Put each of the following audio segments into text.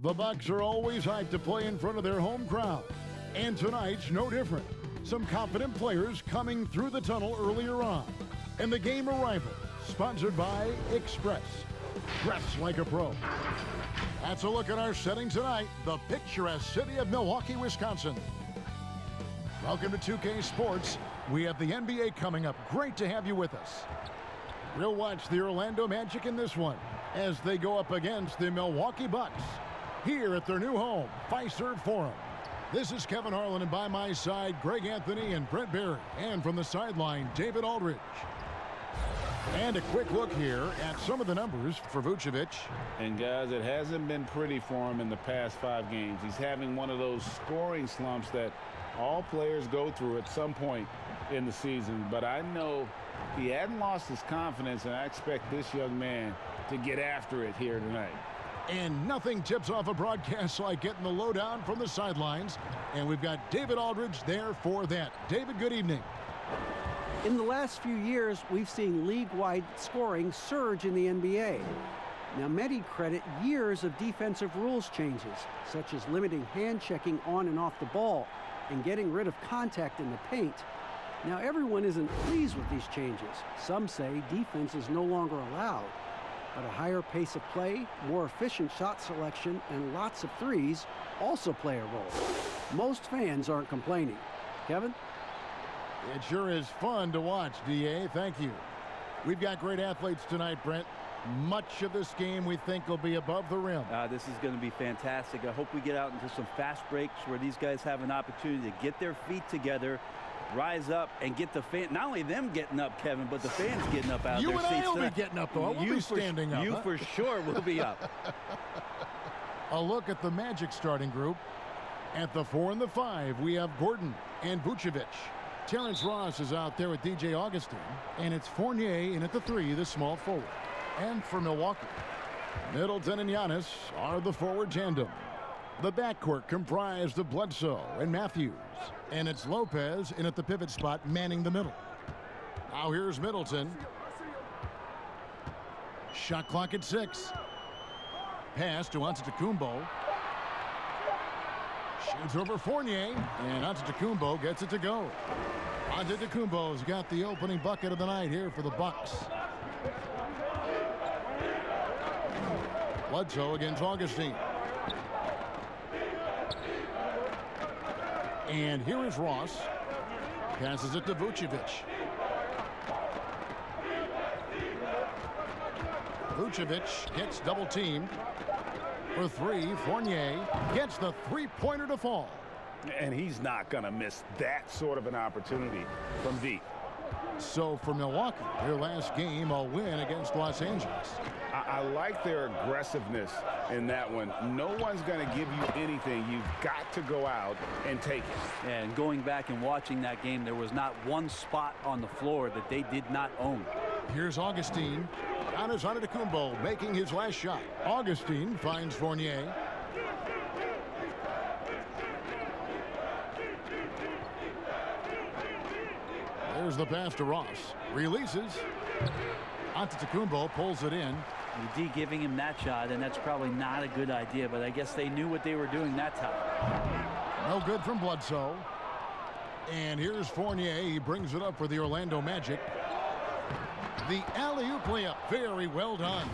The Bucks are always hyped to play in front of their home crowd, and tonight's no different. Some confident players coming through the tunnel earlier on. And the game arrival, sponsored by Express. Dress like a pro. That's a look at our setting tonight, the picturesque city of Milwaukee, Wisconsin. Welcome to 2K Sports. We have the NBA coming up. Great to have you with us. We'll watch the Orlando Magic in this one as they go up against the Milwaukee Bucks here at their new home, Fiserv Forum. This is Kevin Harlan, and by my side, Greg Anthony and Brent Barry. And from the sideline, David Aldridge. And a quick look here at some of the numbers for Vucevic. And guys, it hasn't been pretty for him in the past 5 games. He's having one of those scoring slumps that all players go through at some point in the season. But I know he hadn't lost his confidence, and I expect this young man to get after it here tonight. And nothing tips off a broadcast like getting the lowdown from the sidelines. And we've got David Aldridge there for that. David, good evening. In the last few years, we've seen league-wide scoring surge in the NBA. Now, many credit years of defensive rules changes, such as limiting hand-checking on and off the ball and getting rid of contact in the paint. Now, everyone isn't pleased with these changes. Some say defense is no longer allowed. But a higher pace of play, more efficient shot selection, and lots of threes also play a role. Most fans aren't complaining. Kevin? It sure is fun to watch, D.A. Thank you. We've got great athletes tonight, Brent. Much of this game we think will be above the rim. This is going to be fantastic. I hope we get out into some fast breaks where these guys have an opportunity to get their feet together, rise up, and get the fan. Not only them getting up, Kevin, but the fans getting up out of their seats. You and I will be getting up, though. We'll be standing up. You for sure will be up. A look at the Magic starting group. At the 4 and the 5, we have Gordon and Vucevic. Terrence Ross is out there with DJ Augustin, and it's Fournier in at the 3, the small forward. And for Milwaukee, Middleton and Giannis are the forward tandem. The backcourt comprised of Bledsoe and Matthews, and it's Lopez in at the pivot spot manning the middle. Now here's Middleton. Shot clock at 6. Pass to Antetokounmpo. Shoots over Fournier, and Antetokounmpo gets it to go. Antetokounmpo's got the opening bucket of the night here for the Bucks. Bledsoe against Augustine. And here is Ross. Passes it to Vucevic. Vucevic gets double teamed. For 3, Fournier gets the three-pointer to fall. And he's not going to miss that sort of an opportunity from deep. So for Milwaukee, their last game, a win against Los Angeles. I like their aggressiveness in that one. No one's going to give you anything. You've got to go out and take it. And going back and watching that game, there was not one spot on the floor that they did not own. Here's Augustine. Giannis Antetokounmpo making his last shot. Augustine finds Fournier. There's the pass to Ross. Releases. Antetokounmpo pulls it in. UD giving him that shot, and that's probably not a good idea, but I guess they knew what they were doing that time. No good from Bledsoe. And here's Fournier. He brings it up for the Orlando Magic. The alley-oop layup, very well done.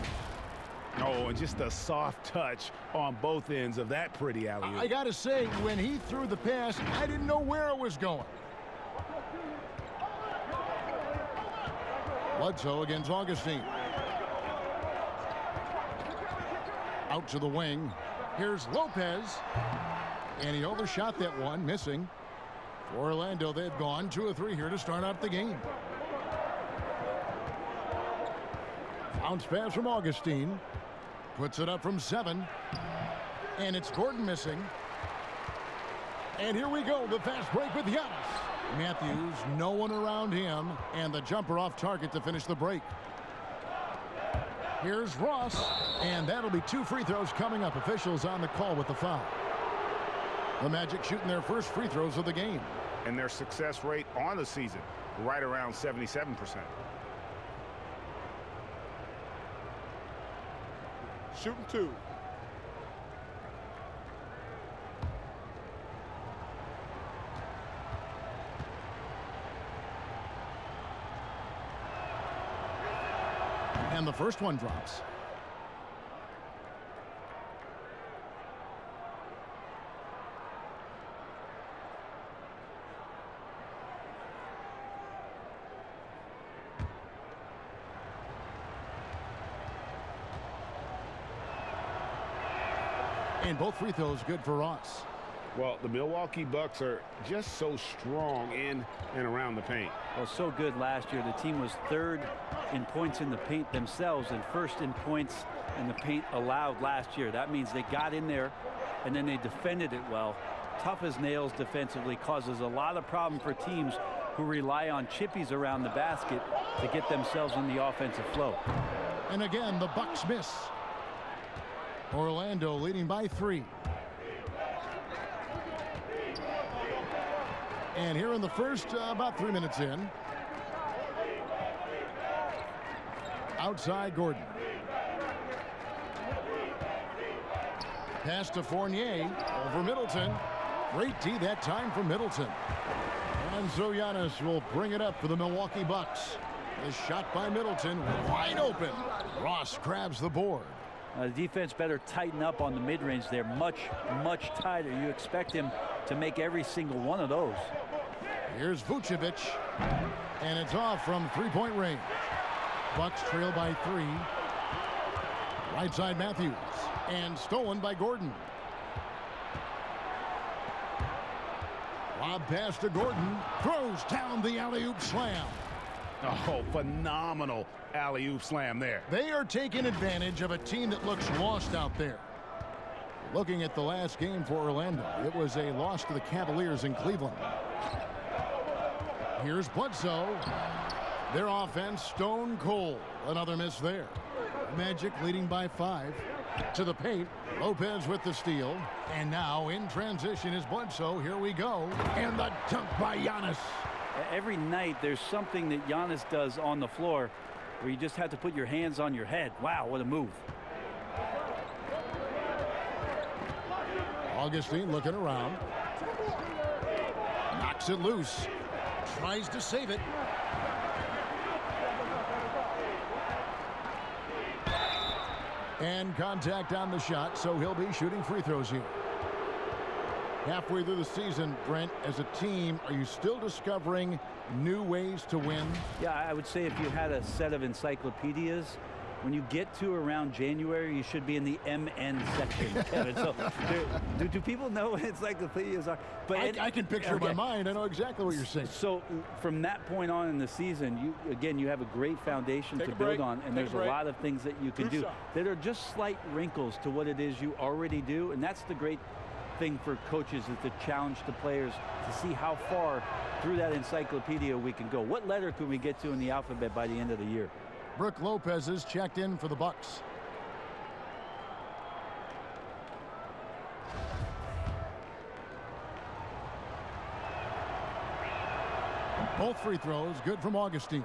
Oh, and just a soft touch on both ends of that pretty alley-oop. I got to say, when he threw the pass, I didn't know where it was going. Bledsoe against Augustine. Out to the wing. Here's Lopez. And he overshot that one, missing. For Orlando, they've gone 2 of 3 here to start out the game. Bounce pass from Augustine. Puts it up from 7. And it's Gordon missing. And here we go, the fast break with Giannis. Matthews, no one around him, and the jumper off target to finish the break. Here's Ross, and that'll be 2 free throws coming up. Officials on the call with the foul. The Magic shooting their first free throws of the game. And their success rate on the season, right around 77%. Shooting 2. And the first one drops. And both free throws good for Ross. Well, the Milwaukee Bucks are just so strong in and around the paint. Well, so good last year. The team was third in points in the paint themselves and first in points in the paint allowed last year. That means they got in there and then they defended it well. Tough as nails defensively, causes a lot of problem for teams who rely on chippies around the basket to get themselves in the offensive flow. And again, the Bucks miss. Orlando leading by 3. And here in the first, about 3 minutes in. Outside Gordon. Pass to Fournier over Middleton. Great D that time for Middleton. And so Giannis will bring it up for the Milwaukee Bucks. The shot by Middleton, wide open. Ross grabs the board. The defense better tighten up on the mid-range. They're much, much tighter. You expect him to make every single one of those. Here's Vucevic, and it's off from three-point range. Bucks trail by 3. Right side Matthews, and stolen by Gordon. Lob pass to Gordon, throws down the alley-oop slam. Oh, phenomenal alley-oop slam there. They are taking advantage of a team that looks lost out there. Looking at the last game for Orlando, it was a loss to the Cavaliers in Cleveland. Here's Bledsoe. Their offense stone cold. Another miss there. Magic leading by 5. To the paint. Lopez with the steal. And now in transition is Bledsoe. Here we go. And the dunk by Giannis. Every night there's something that Giannis does on the floor where you just have to put your hands on your head. Wow, what a move. Augustine looking around. Knocks it loose. Tries to save it. And contact on the shot, so he'll be shooting free throws here. Halfway through the season, Brent, as a team, are you still discovering new ways to win? Yeah, I would say if you had a set of encyclopedias, when you get to around January, you should be in the MN section, Kevin. So do people know what encyclopedias are? But I can picture in my mind. I know exactly what you're saying. So from that point on in the season, you have a great foundation to build on, and there's a lot of things that you can do that are just slight wrinkles to what it is you already do, and that's the great thing for coaches, is to challenge the players to see how far through that encyclopedia we can go. What letter could we get to in the alphabet by the end of the year? Brook Lopez is checked in for the Bucks. Both free throws good from Augustine.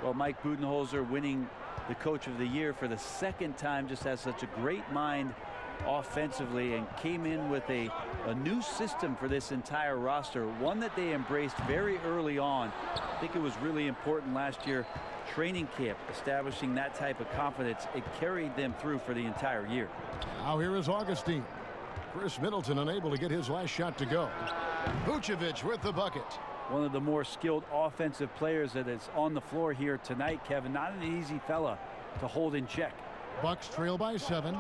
Well, Mike Budenholzer winning the Coach of the Year for the second time, just has such a great mind offensively and came in with a new system for this entire roster, one that they embraced very early on. I think it was really important last year. Training camp, establishing that type of confidence, it carried them through for the entire year. Now here is Augustine. Chris Middleton unable to get his last shot to go. Vucevic with the bucket. One of the more skilled offensive players that is on the floor here tonight, Kevin. Not an easy fella to hold in check. Bucks trail by 7.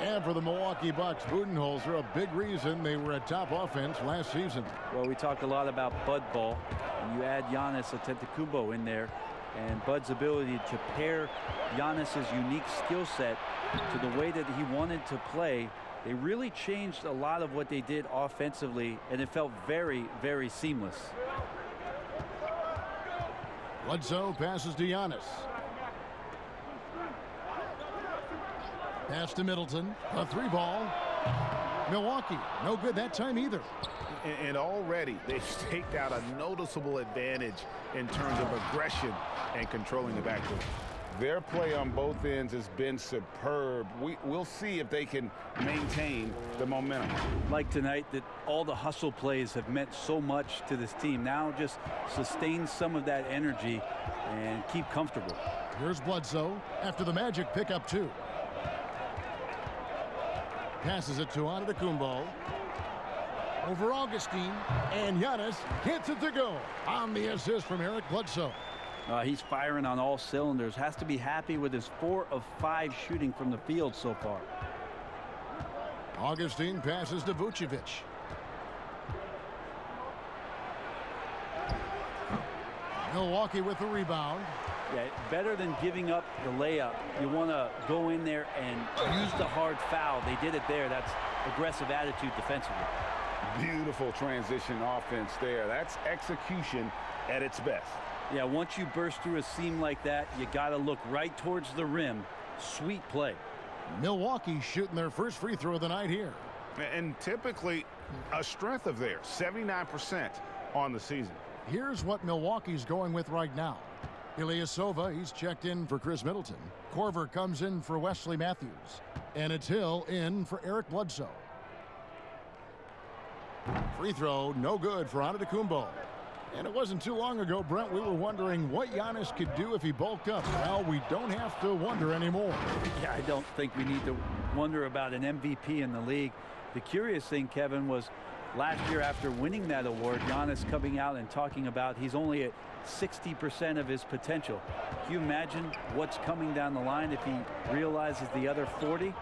And for the Milwaukee Bucks, Budenholzer, a big reason they were a top offense last season. Well, we talk a lot about Bud ball, and you add Giannis Antetokounmpo in there, and Bud's ability to pair Giannis's unique skill set to the way that he wanted to play. They really changed a lot of what they did offensively, and it felt very, very seamless. Bledsoe passes to Giannis. Pass to Middleton. A 3 ball. Milwaukee, no good that time either. And already they've staked out a noticeable advantage in terms of aggression and controlling the backcourt. Their play on both ends has been superb. We'll see if they can maintain the momentum. Like tonight, that all the hustle plays have meant so much to this team. Now just sustain some of that energy and keep comfortable. Here's Bledsoe after the Magic pick up 2. Passes it to Antetokounmpo. Over Augustine, and Giannis gets it to go on the assist from Eric Bledsoe. He's firing on all cylinders. Has to be happy with his 4 of 5 shooting from the field so far. Augustine passes to Vucevic. Milwaukee with the rebound. Yeah, better than giving up the layup. You want to go in there and use the hard foul. They did it there. That's aggressive attitude defensively. Beautiful transition offense there. That's execution at its best. Yeah, once you burst through a seam like that, you got to look right towards the rim. Sweet play. Milwaukee shooting their first free throw of the night here. And typically a strength of theirs, 79% on the season. Here's what Milwaukee's going with right now. Ilyasova, he's checked in for Chris Middleton. Korver comes in for Wesley Matthews. And it's Hill in for Eric Bledsoe. Free throw, no good for Antetokounmpo. And it wasn't too long ago, Brent, we were wondering what Giannis could do if he bulked up. Well, we don't have to wonder anymore. Yeah, I don't think we need to wonder about an MVP in the league. The curious thing, Kevin, was last year after winning that award, Giannis coming out and talking about he's only at 60% of his potential. Can you imagine what's coming down the line if he realizes the other 40?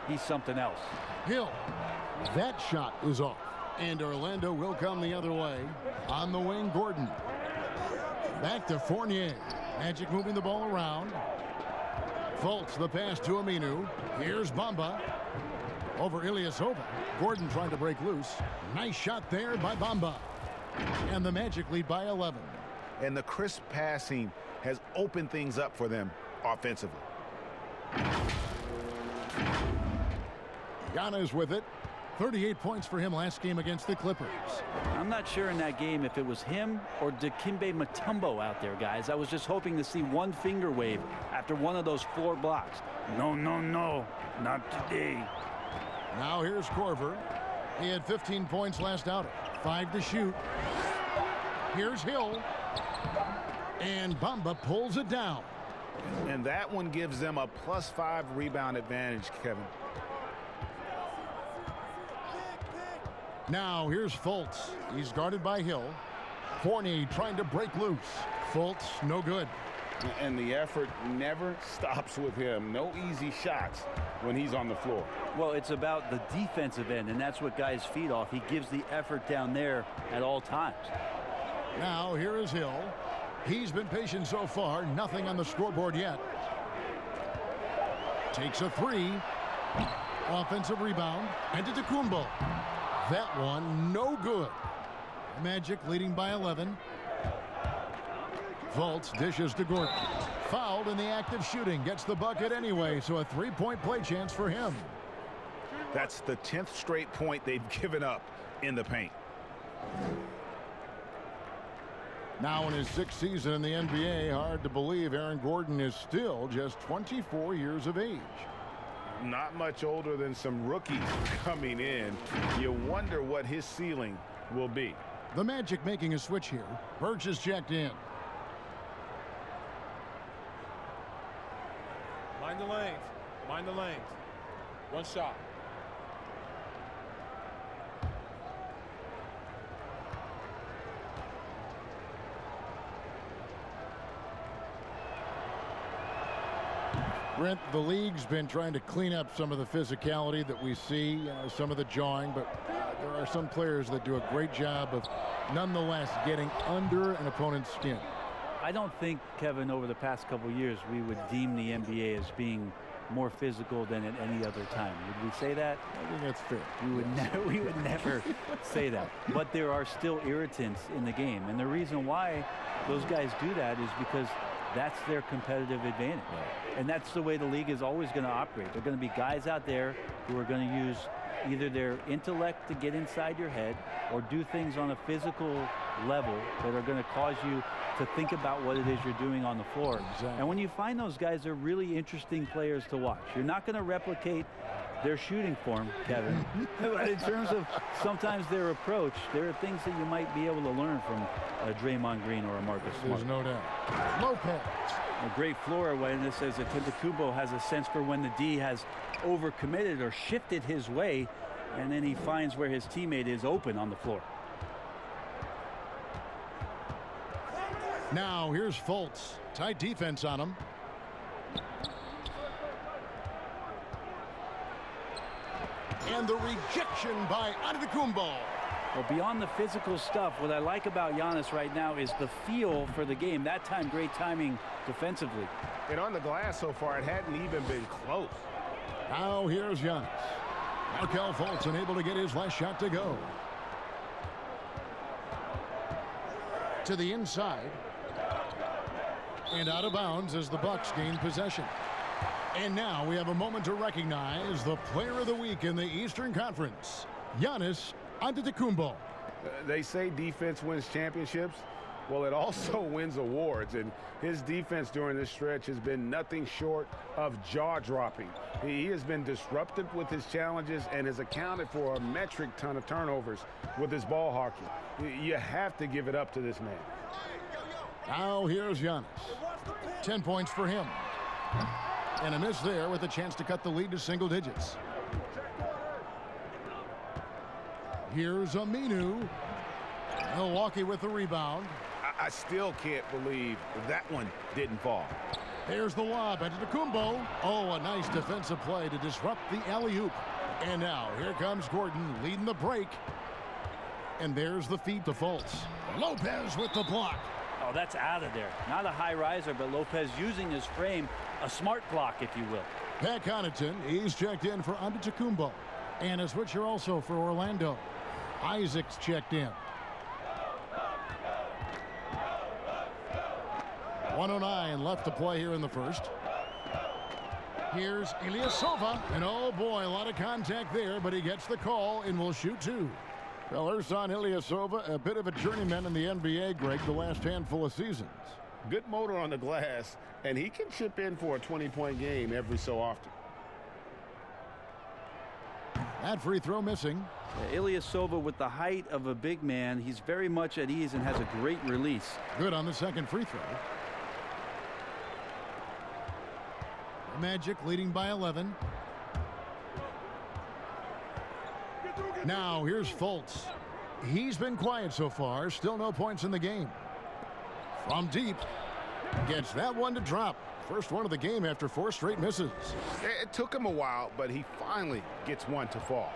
He's something else. Hill, that shot is off. And Orlando will come the other way. On the wing, Gordon. Back to Fournier. Magic moving the ball around. Fultz, the pass to Aminu. Here's Bamba. Over Ilyasova. Gordon trying to break loose. Nice shot there by Bamba. And the Magic lead by 11. And the crisp passing has opened things up for them offensively. Giannis with it. 38 points for him last game against the Clippers. I'm not sure in that game if it was him or Dikembe Mutombo out there, guys. I was just hoping to see one finger wave after one of those 4 blocks. No, no, no, not today. Now here's Korver. He had 15 points last outing. 5 to shoot. Here's Hill. And Bamba pulls it down. And that one gives them a +5 rebound advantage, Kevin. Now here's Fultz. He's guarded by Hill. Fournier trying to break loose. Fultz, no good. And the effort never stops with him. No easy shots when he's on the floor. Well, it's about the defensive end, and that's what guys feed off. He gives the effort down there at all times. Now here is Hill. He's been patient so far. Nothing on the scoreboard yet. Takes a 3. Offensive rebound. Antetokounmpo. That one, no good. Magic leading by 11. Fultz dishes to Gordon. Fouled in the act of shooting. Gets the bucket anyway, so a 3-point play chance for him. That's the 10th straight point they've given up in the paint. Now in his 6th season in the NBA, hard to believe Aaron Gordon is still just 24 years of age. Not much older than some rookies coming in. You wonder what his ceiling will be. The Magic making a switch here. Birch is checked in. Mind the lanes. Mind the lanes. One shot. Brent, the league's been trying to clean up some of the physicality that we see, some of the jawing, but there are some players that do a great job of nonetheless getting under an opponent's skin. I don't think, Kevin, over the past couple years, we would deem the NBA as being more physical than at any other time. Would we say that? I think that's fair. We would never say that. But there are still irritants in the game. And the reason why those guys do that is because that's their competitive advantage. And that's the way the league is always going to operate. There are going to be guys out there who are going to use either their intellect to get inside your head or do things on a physical level that are going to cause you to think about what it is you're doing on the floor. Exactly. And when you find those guys, they're really interesting players to watch. You're not going to replicate their shooting form, Kevin. But in terms of sometimes their approach, there are things that you might be able to learn from a Draymond Green or a Marcus Smart. There's no doubt. Lopez. A great floor awareness says that Antetokounmpo has a sense for when the D has overcommitted or shifted his way, and then he finds where his teammate is open on the floor. Now here's Fultz. Tight defense on him. And the rejection by Antetokounmpo. Well, beyond the physical stuff, what I like about Giannis right now is the feel for the game. That time, great timing defensively. And on the glass so far, it hadn't even been close. Now here's Giannis. Markelle Fultz unable to get his last shot to go. To the inside. And out of bounds as the Bucks gain possession. And now we have a moment to recognize the player of the week in the Eastern Conference, Giannis Antetokounmpo. They say defense wins championships. Well, it also wins awards, and his defense during this stretch has been nothing short of jaw-dropping. He has been disruptive with his challenges and has accounted for a metric ton of turnovers with his ball hawking. You have to give it up to this man. Now here's Giannis. 10 points for him. And a miss there with a chance to cut the lead to single digits. Here's Aminu. Milwaukee with the rebound. I still can't believe that one didn't fall. There's the lob into Antetokounmpo. Oh, a nice defensive play to disrupt the alley-oop. And now here comes Gordon leading the break. And there's the feed to Fultz. Lopez with the block. Oh, that's out of there. Not a high riser, but Lopez using his frame, a smart block, if you will. Pat Connaughton, he's checked in for Antetokounmpo. And a switcher also for Orlando. Isaac's checked in. 1:09 left to play here in the first. Here's Ilyasova. And oh boy, a lot of contact there, but he gets the call and will shoot two. Well, Ersan Ilyasova, a bit of a journeyman in the NBA, Greg, the last handful of seasons. Good motor on the glass, and he can chip in for a 20-point game every so often. That free throw missing. Ilyasova with the height of a big man. He's very much at ease and has a great release. Good on the second free throw. Magic leading by 11. Now here's Fultz. He's been quiet so far. Still no points in the game. From deep. Gets that one to drop. First one of the game after 4 straight misses. It took him a while, but he finally gets one to fall.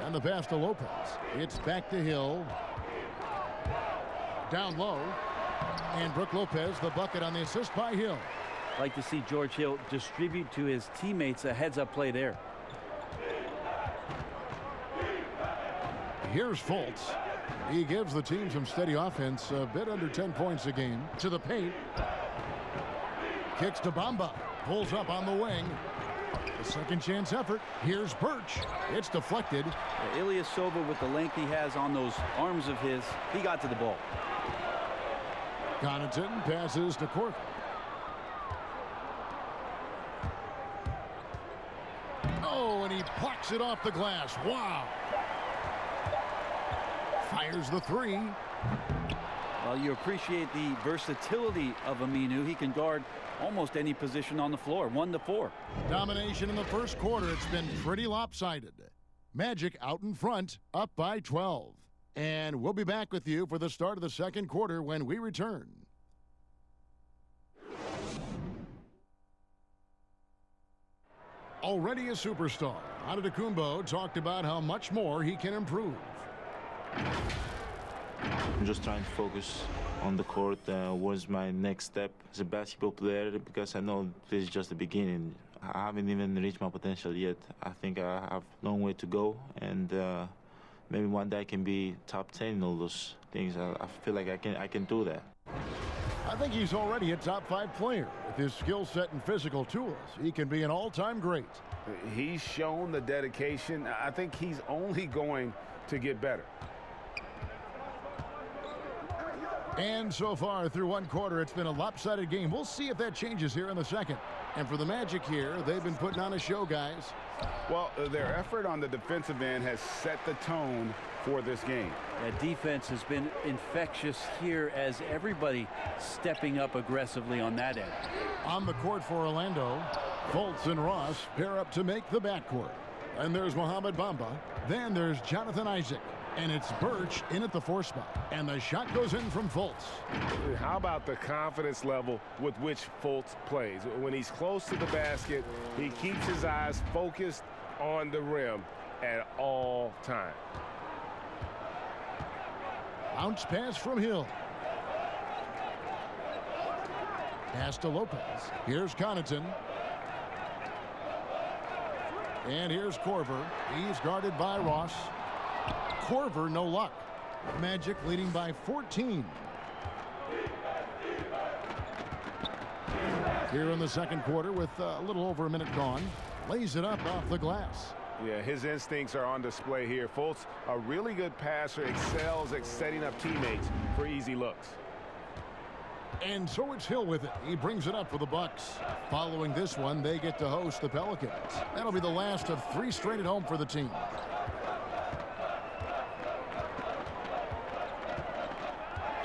And the pass to Lopez. It's back to Hill. Down low. And Brook Lopez, the bucket on the assist by Hill. Like to see George Hill distribute to his teammates a heads-up play there. Here's Fultz. He gives the team some steady offense, a bit under 10 points a game. To the paint. Kicks to Bamba. Pulls up on the wing. A second chance effort. Here's Birch. It's deflected. Ilyasova with the length he has on those arms of his, he got to the ball. Connaughton passes to Cork. Oh, and he plucks it off the glass. Wow. Fires the three. Well, you appreciate the versatility of Aminu. He can guard almost any position on the floor. 1-4. Domination in the first quarter. It's been pretty lopsided. Magic out in front, up by 12. And we'll be back with you for the start of the second quarter when we return. Already a superstar, Antetokounmpo talked about how much more he can improve. I'm just trying to focus on the court. What's my next step as a basketball player, because I know this is just the beginning. I haven't even reached my potential yet. I think I have a long way to go, and maybe one day I can be top 10 in all those things. I feel like I can do that. I think he's already a top-5 player. With his skill set and physical tools, he can be an all-time great. He's shown the dedication. I think he's only going to get better. And so far through one quarter, it's been a lopsided game. We'll see if that changes here in the second. And for the Magic here, they've been putting on a show, guys. Well, their effort on the defensive end has set the tone for this game. That defense has been infectious here as everybody stepping up aggressively on that end. On the court for Orlando, Fultz and Ross pair up to make the backcourt. And there's Mohamed Bamba. Then there's Jonathan Isaac. And it's Birch in at the 4 spot. And the shot goes in from Fultz. How about the confidence level with which Fultz plays? When he's close to the basket, he keeps his eyes focused on the rim at all times. Bounce pass from Hill. Pass to Lopez. Here's Connaughton. And here's Korver. He's guarded by Ross. Korver, no luck. Magic leading by 14. Here in the second quarter with a little over a minute gone. Lays it up off the glass. Yeah, his instincts are on display here. Fultz, a really good passer, excels at setting up teammates for easy looks. And so it's Hill with it. He brings it up for the Bucks. Following this one, they get to host the Pelicans. That'll be the last of 3 straight at home for the team.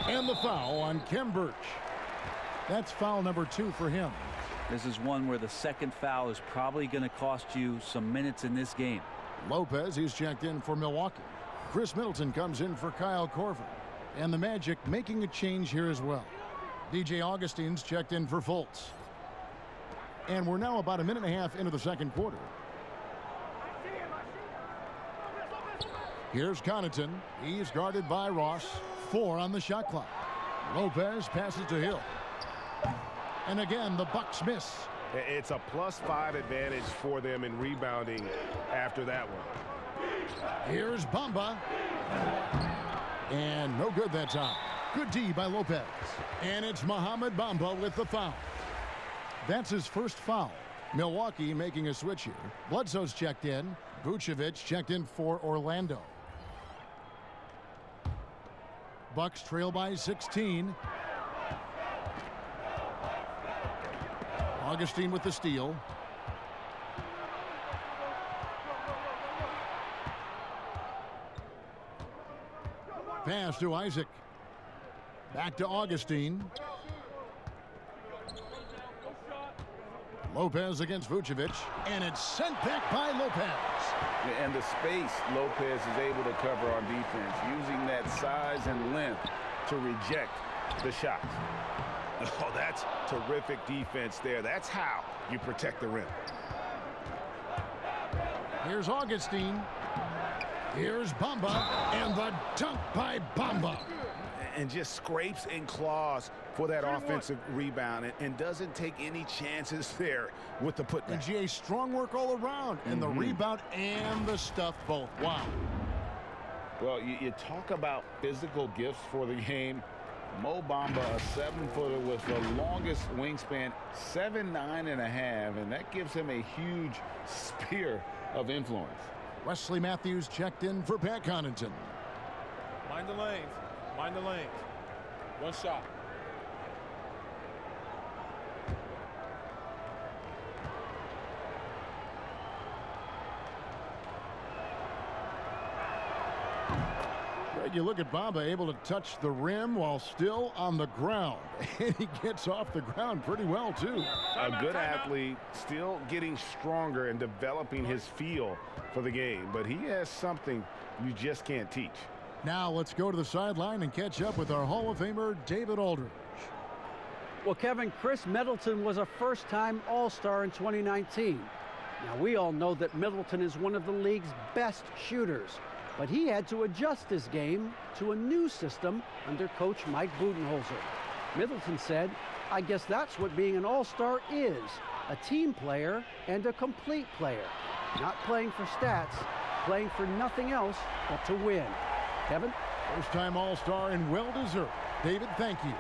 And the foul on Khem Birch. That's foul number 2 for him. This is one where the second foul is probably going to cost you some minutes in this game. Lopez, he's checked in for Milwaukee. Chris Middleton comes in for Kyle Korver. And the Magic making a change here as well. DJ Augustine's checked in for Fultz. And we're now about a minute and a half into the second quarter. Here's Connaughton. He's guarded by Ross. 4 on the shot clock. Lopez passes to Hill. And again, the Bucks miss. It's a +5 advantage for them in rebounding after that one. Here's Bamba. And no good that time. Good D by Lopez. And it's Mohamed Bamba with the foul. That's his first foul. Milwaukee making a switch here. Bledsoe's checked in. Vucevic checked in for Orlando. Bucks trail by 16. Augustine with the steal. Pass to Isaac. Back to Augustine. Lopez against Vucevic. And it's sent back by Lopez. And the space Lopez is able to cover on defense, using that size and length to reject the shots. Oh, that's terrific defense there. That's how you protect the rim. Here's Augustine. Here's Bamba. And the dunk by Bamba. And just scrapes and claws for that offensive rebound and doesn't take any chances there with the putback. And GA, strong work all around. And the rebound and the stuff both. Wow. Well, you talk about physical gifts for the game. Mo Bamba, a 7-footer with the longest wingspan, 7'9½", and that gives him a huge sphere of influence. Wesley Matthews checked in for Pat Connaughton. Mind the lanes. Mind the lanes. One shot. You look at Bamba able to touch the rim while still on the ground. And he gets off the ground pretty well, too. A good athlete, still getting stronger and developing his feel for the game. But he has something you just can't teach. Now let's go to the sideline and catch up with our Hall of Famer, David Aldridge. Well, Kevin, Chris Middleton was a first-time All-Star in 2019. Now, we all know that Middleton is one of the league's best shooters. But he had to adjust his game to a new system under coach Mike Budenholzer. Middleton said, "I guess that's what being an all-star is, a team player and a complete player. Not playing for stats, playing for nothing else but to win." Kevin? First-time All-Star and well-deserved. David, thank you.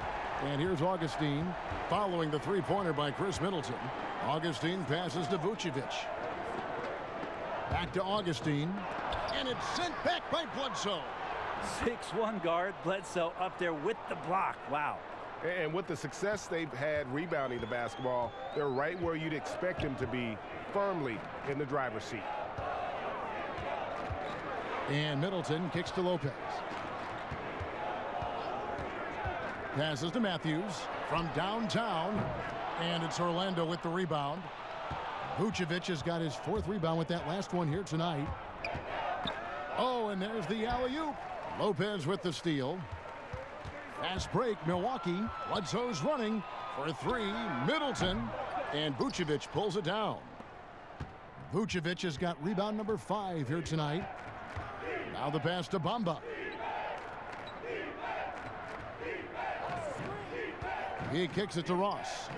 And here's Augustine following the three-pointer by Chris Middleton. Augustine passes to Vucevic. Back to Augustine. And it's sent back by Bledsoe. 6'1" guard, Bledsoe up there with the block. Wow. And with the success they've had rebounding the basketball, they're right where you'd expect them to be, firmly in the driver's seat. And Middleton kicks to Lopez. Passes to Matthews from downtown. And it's Orlando with the rebound. Vucevic has got his 4th rebound with that last one here tonight. Oh, and there's the alley-oop. Lopez with the steal. Fast break, Milwaukee. Bledsoe's running for 3. Middleton. And Vucevic pulls it down. Vucevic has got rebound number 5 here tonight. Now the pass to Bamba. He kicks it to Ross.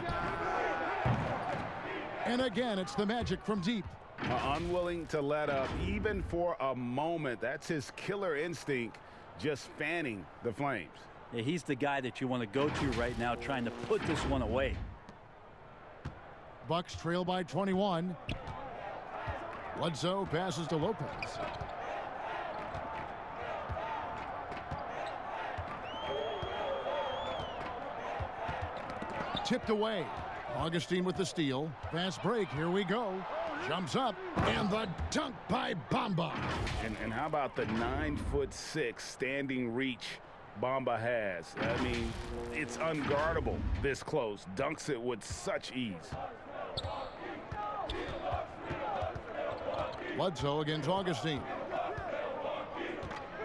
And again, it's the Magic from deep. Unwilling to let up even for a moment. That's his killer instinct, just fanning the flames. Yeah, he's the guy that you want to go to right now, trying to put this one away. Bucks trail by 21. Bledsoe passes to Lopez. Tipped away. Augustine with the steal. Fast break. Here we go. Jumps up. And the dunk by Bamba. And how about the 9'6" standing reach Bamba has? I mean, it's unguardable this close. Dunks it with such ease. Bledsoe against Augustine.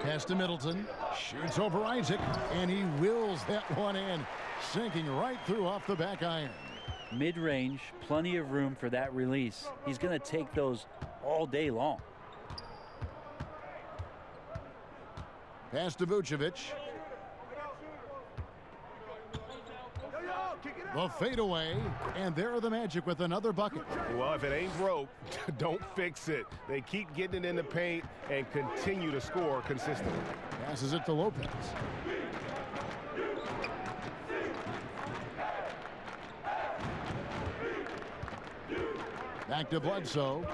Pass to Middleton. Shoots over Isaac. And he wills that one in. Sinking right through off the back iron. Mid-range, plenty of room for that release. He's going to take those all day long. Pass to Vucevic. The fadeaway, and there are the Magic with another bucket. Well, if it ain't broke, don't fix it. They keep getting it in the paint and continue to score consistently. Passes it to Lopez. Back to Bledsoe.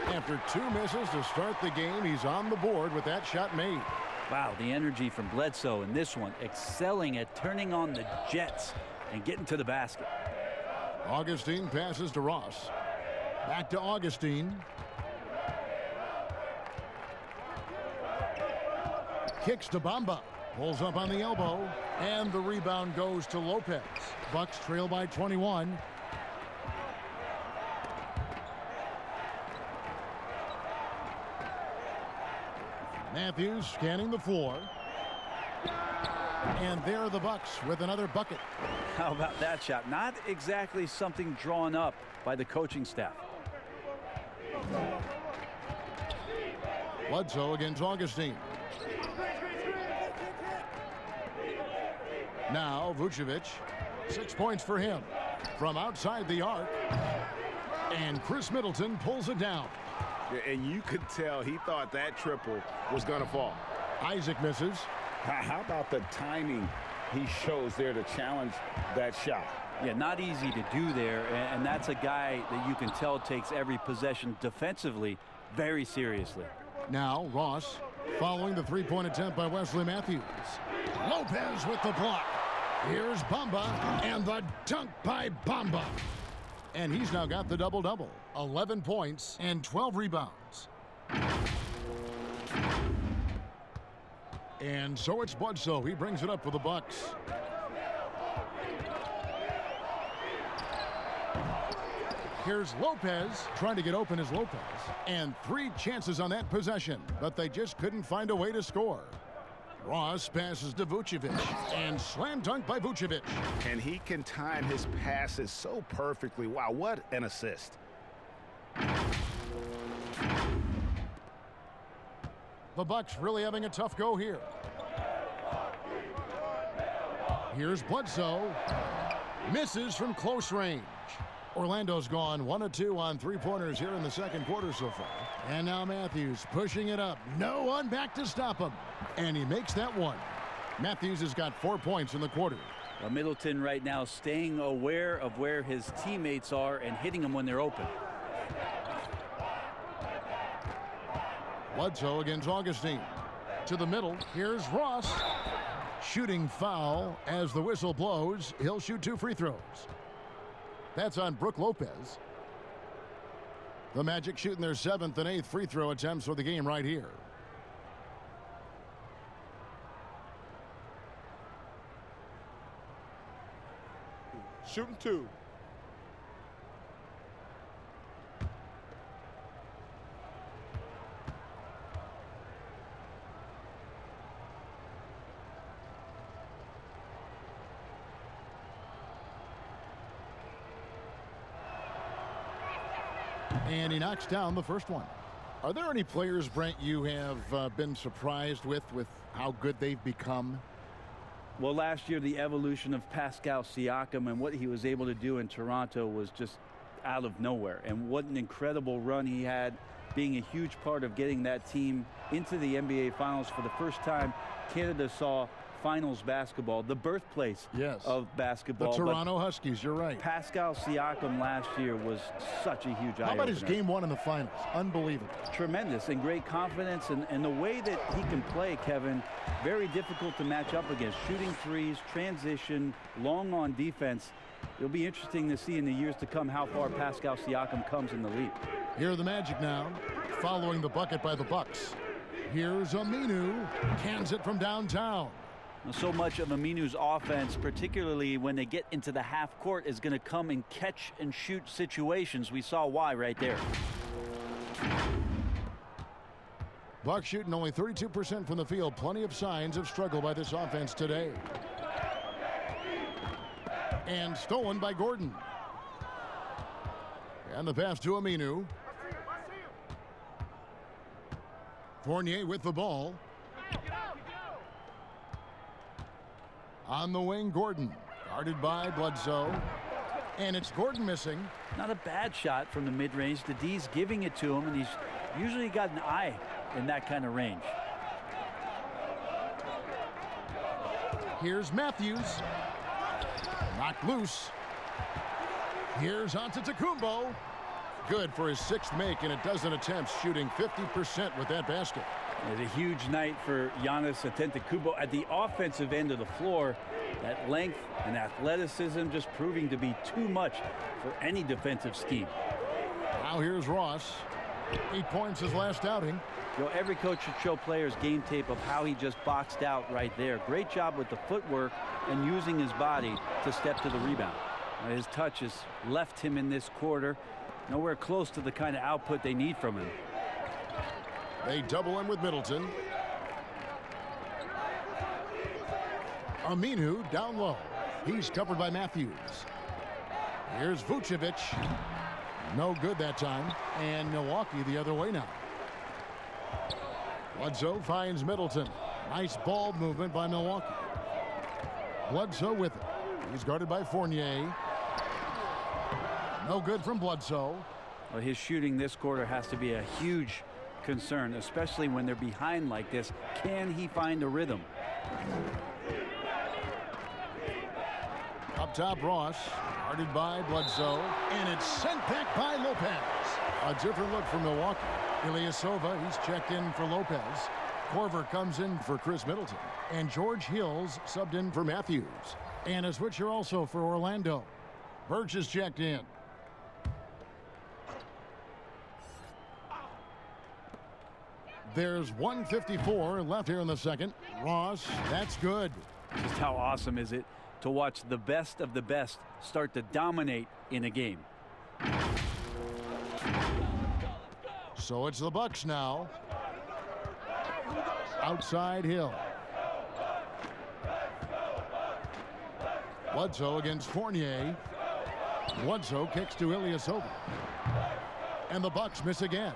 After 2 misses to start the game, he's on the board with that shot made. Wow, the energy from Bledsoe in this one, excelling at turning on the jets and getting to the basket. Augustine passes to Ross. Back to Augustine. Kicks to Bamba. Pulls up on the elbow. And the rebound goes to Lopez. Bucks trail by 21. Matthews scanning the floor. And there are the Bucks with another bucket. How about that shot? Not exactly something drawn up by the coaching staff. Bledsoe against Augustine. Now Vucevic. 6 points for him. From outside the arc. And Chris Middleton pulls it down. And you could tell he thought that triple was going to fall. Isaac misses. How about the timing he shows there to challenge that shot? Yeah, not easy to do there, and that's a guy that you can tell takes every possession defensively very seriously. Now Ross following the three-point attempt by Wesley Matthews. Lopez with the block. Here's Bamba and the dunk by Bamba. And he's now got the double-double. 11 points and 12 rebounds. And so it's Bledsoe. He brings it up for the Bucks. Here's Lopez trying to get open as Lopez. And 3 chances on that possession, but they just couldn't find a way to score. Ross passes to Vucevic, and slam dunk by Vucevic. And he can time his passes so perfectly. Wow, what an assist. The Bucks really having a tough go here. Here's Bledsoe. Misses from close range. Orlando's gone 1 of 2 on 3-pointers here in the second quarter so far. And now Matthews pushing it up. No one back to stop him. And he makes that one. Matthews has got 4 points in the quarter. Well, Middleton right now staying aware of where his teammates are and hitting them when they're open. Bledsoe against Augustine. To the middle. Here's Ross. Shooting foul as the whistle blows. He'll shoot 2 free throws. That's on Brook Lopez. The Magic shooting their 7th and 8th free throw attempts for the game right here. Shooting 2. And he knocks down the first one. Are there any players, Brent, you have been surprised with how good they've become? Well, last year, the evolution of Pascal Siakam and what he was able to do in Toronto was just out of nowhere. And what an incredible run he had, being a huge part of getting that team into the NBA Finals for the first time. Canada saw finals basketball, the birthplace of basketball. The Toronto Huskies, you're right. Pascal Siakam last year was such a huge eye-opener. How about his game 1 in the finals? Unbelievable. Tremendous and great confidence, and the way that he can play, Kevin, very difficult to match up against. Shooting threes, transition, long on defense. It'll be interesting to see in the years to come how far Pascal Siakam comes in the league. Here are the Magic now, following the bucket by the Bucks. Here's Aminu, cans it from downtown. So much of Aminu's offense, particularly when they get into the half court, is going to come in catch and shoot situations. We saw why right there. Bucks shooting only 32% from the field. Plenty of signs of struggle by this offense today. And stolen by Gordon. And the pass to Aminu. Fournier with the ball. On the wing, Gordon. Guarded by Bledsoe. And it's Gordon missing. Not a bad shot from the mid-range. The D's giving it to him, and he's usually got an eye in that kind of range. Here's Matthews. Knocked loose. Here's Antetokounmpo. Good for his 6th make and a dozen attempts, shooting 50% with that basket. It's a huge night for Giannis Antetokounmpo at the offensive end of the floor. That length and athleticism just proving to be too much for any defensive scheme. Now here's Ross. 8 points his last outing. You know, every coach should show players game tape of how he just boxed out right there. Great job with the footwork and using his body to step to the rebound. His touch has left him in this quarter. Nowhere close to the kind of output they need from him. They double him with Middleton. Aminu down low. He's covered by Matthews. Here's Vucevic. No good that time. And Milwaukee the other way now. Bledsoe finds Middleton. Nice ball movement by Milwaukee. Bledsoe with it. He's guarded by Fournier. No good from Bledsoe. Well, his shooting this quarter has to be a huge concern, especially when they're behind like this. Can he find a rhythm? Up top, Ross, guarded by Bledsoe, and it's sent back by Lopez. A different look from Milwaukee. Ilyasova, he's checked in for Lopez. Korver comes in for Chris Middleton, and George Hills subbed in for Matthews. And a switcher also for Orlando. Birch is checked in. There's 1:54 left here in the second. Ross, that's good. Just how awesome is it to watch the best of the best start to dominate in a game? So it's the Bucks now. Outside Hill. Bledsoe against Fournier. Bledsoe kicks to Ilyasova. And the Bucks miss again.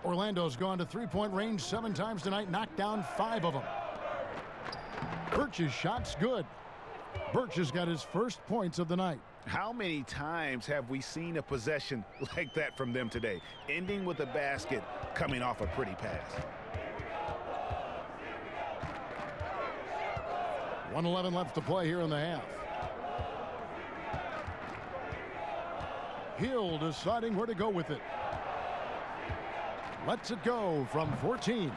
Orlando's gone to three-point range 7 times tonight, knocked down 5 of them. Birch's shot's good. Birch has got his first points of the night. How many times have we seen a possession like that from them today, ending with a basket coming off a pretty pass? 1:11 left to play here in the half. Hill deciding where to go with it. Lets it go from 14.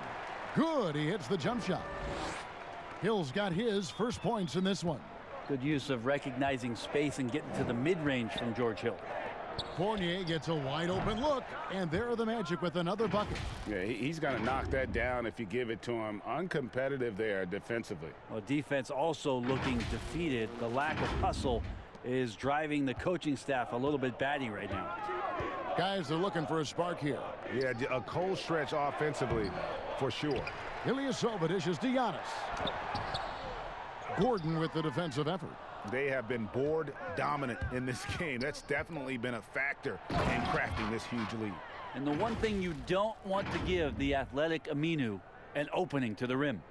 Good. He hits the jump shot. Hill's got his first points in this one. Good use of recognizing space and getting to the mid-range from George Hill. Fournier gets a wide open look, and there are the Magic with another bucket. Yeah, he's going to knock that down if you give it to him. Uncompetitive there defensively. Well, defense also looking defeated. The lack of hustle is driving the coaching staff a little bit batty right now. Guys, they're looking for a spark here. Yeah, a cold stretch offensively for sure. Ilyasova dishes to Giannis. Gordon with the defensive effort. They have been board dominant in this game. That's definitely been a factor in crafting this huge lead. And the one thing you don't want to give the athletic Aminu, an opening to the rim.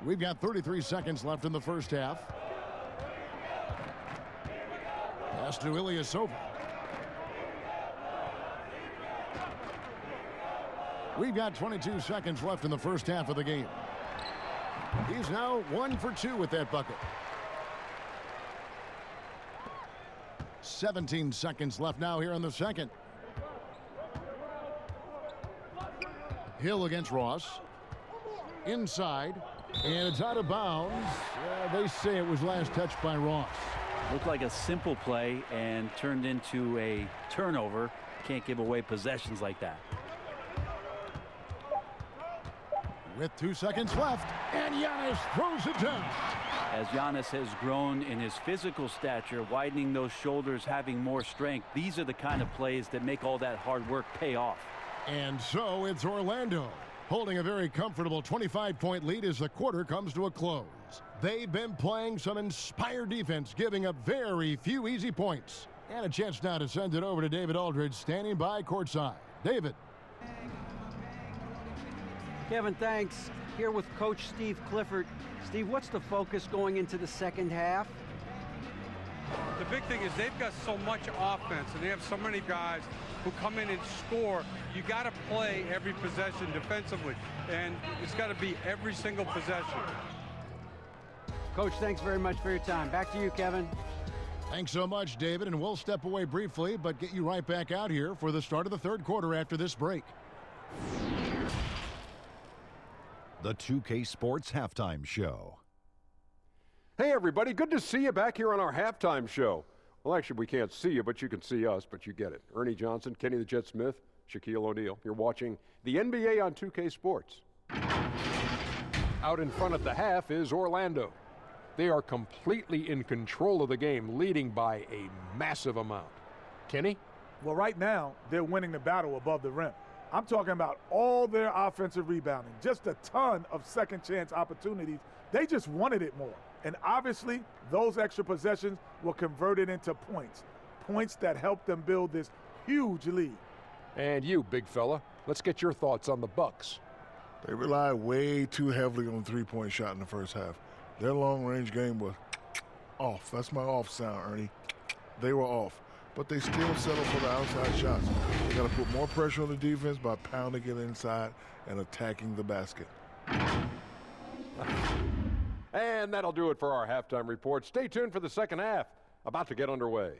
We've got 33 seconds left in the first half. Pass to Ilyasova. We've got 22 seconds left in the first half of the game. He's now 1 for 2 with that bucket. 17 seconds left now here in the second. Hill against Ross. Inside. And it's out of bounds. They say it was last touched by Ross. Looked like a simple play and turned into a turnover. Can't give away possessions like that. With 2 seconds left, and Giannis throws it down. As Giannis has grown in his physical stature, widening those shoulders, having more strength, these are the kind of plays that make all that hard work pay off. And so it's Orlando holding a very comfortable 25-point lead as the quarter comes to a close. They've been playing some inspired defense, giving up very few easy points. And a chance now to send it over to David Aldridge, standing by courtside. David. Kevin, thanks. Here with Coach Steve Clifford. Steve, what's the focus going into the second half? The big thing is they've got so much offense, and they have so many guys who come in and score. You got to play every possession defensively, and it's got to be every single possession. Coach, thanks very much for your time. Back to you, Kevin. Thanks so much, David, and we'll step away briefly, but get you right back out here for the start of the third quarter after this break. The 2K Sports Halftime Show. Hey, everybody. Good to see you back here on our halftime show. Well, actually, we can't see you, but you can see us, but you get it. Ernie Johnson, Kenny the Jet Smith, Shaquille O'Neal. You're watching the NBA on 2K Sports. Out in front at the half is Orlando. They are completely in control of the game, leading by a massive amount. Kenny? Well, right now, they're winning the battle above the rim. I'm talking about all their offensive rebounding, just a ton of second chance opportunities. They just wanted it more. And obviously, those extra possessions were converted into points. Points that helped them build this huge lead. And you, big fella, let's get your thoughts on the Bucks. They relied way too heavily on the three-point shot in the first half. Their long-range game was off. That's my off sound, Ernie. They were off. But they still settle for the outside shots. They got to put more pressure on the defense by pounding it inside and attacking the basket. And that'll do it for our halftime report. Stay tuned for the second half, about to get underway.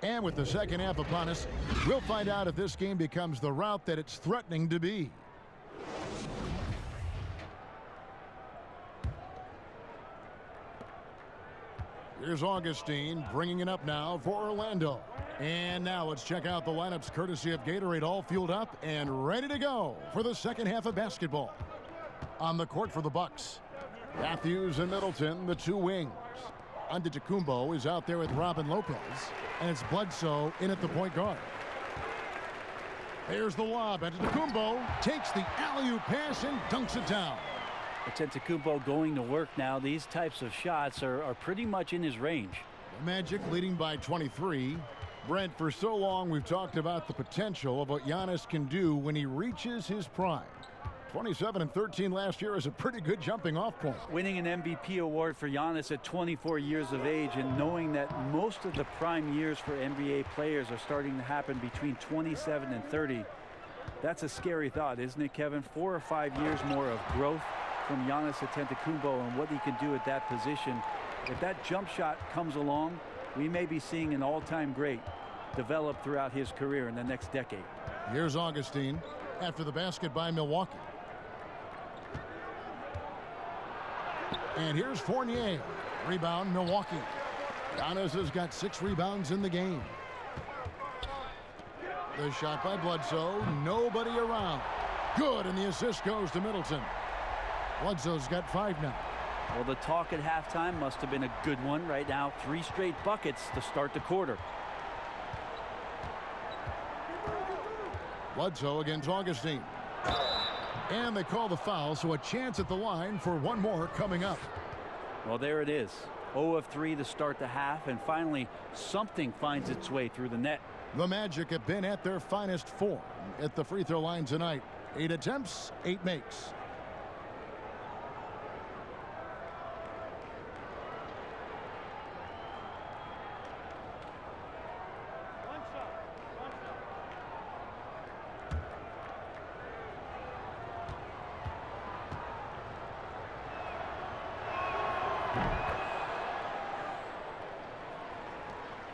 And with the second half upon us, we'll find out if this game becomes the route that it's threatening to be. Here's Augustine bringing it up now for Orlando. And now let's check out the lineups courtesy of Gatorade, all fueled up and ready to go for the second half of basketball. On the court for the Bucks, Matthews and Middleton, the two wings. Antetokounmpo is out there with Robin Lopez, and it's Bledsoe in at the point guard. There's the lob. Antetokounmpo takes the alley-oop pass and dunks it down. Antetokounmpo going to work now. These types of shots are pretty much in his range. The Magic leading by 23. Brent, for so long we've talked about the potential of what Giannis can do when he reaches his prime. 27 and 13 last year is a pretty good jumping off point. Winning an MVP award for Giannis at 24 years of age, and knowing that most of the prime years for NBA players are starting to happen between 27 and 30. That's a scary thought, isn't it, Kevin? 4 or 5 years more of growth from Giannis Antetokounmpo and what he can do at that position. If that jump shot comes along, we may be seeing an all-time great develop throughout his career in the next decade. Here's Augustine after the basket by Milwaukee. And here's Fournier. Rebound, Milwaukee. Giannis has got 6 rebounds in the game. The shot by Bledsoe. Nobody around. Good, and the assist goes to Middleton. Bledsoe's got 5 now. Well, the talk at halftime must have been a good one. Right now, 3 straight buckets to start the quarter. Bledsoe against Augustine. And they call the foul, so a chance at the line for one more coming up. Well, there it is. 0 of 3 to start the half, and finally something finds its way through the net. The Magic have been at their finest form at the free throw line tonight. 8 attempts, 8 makes.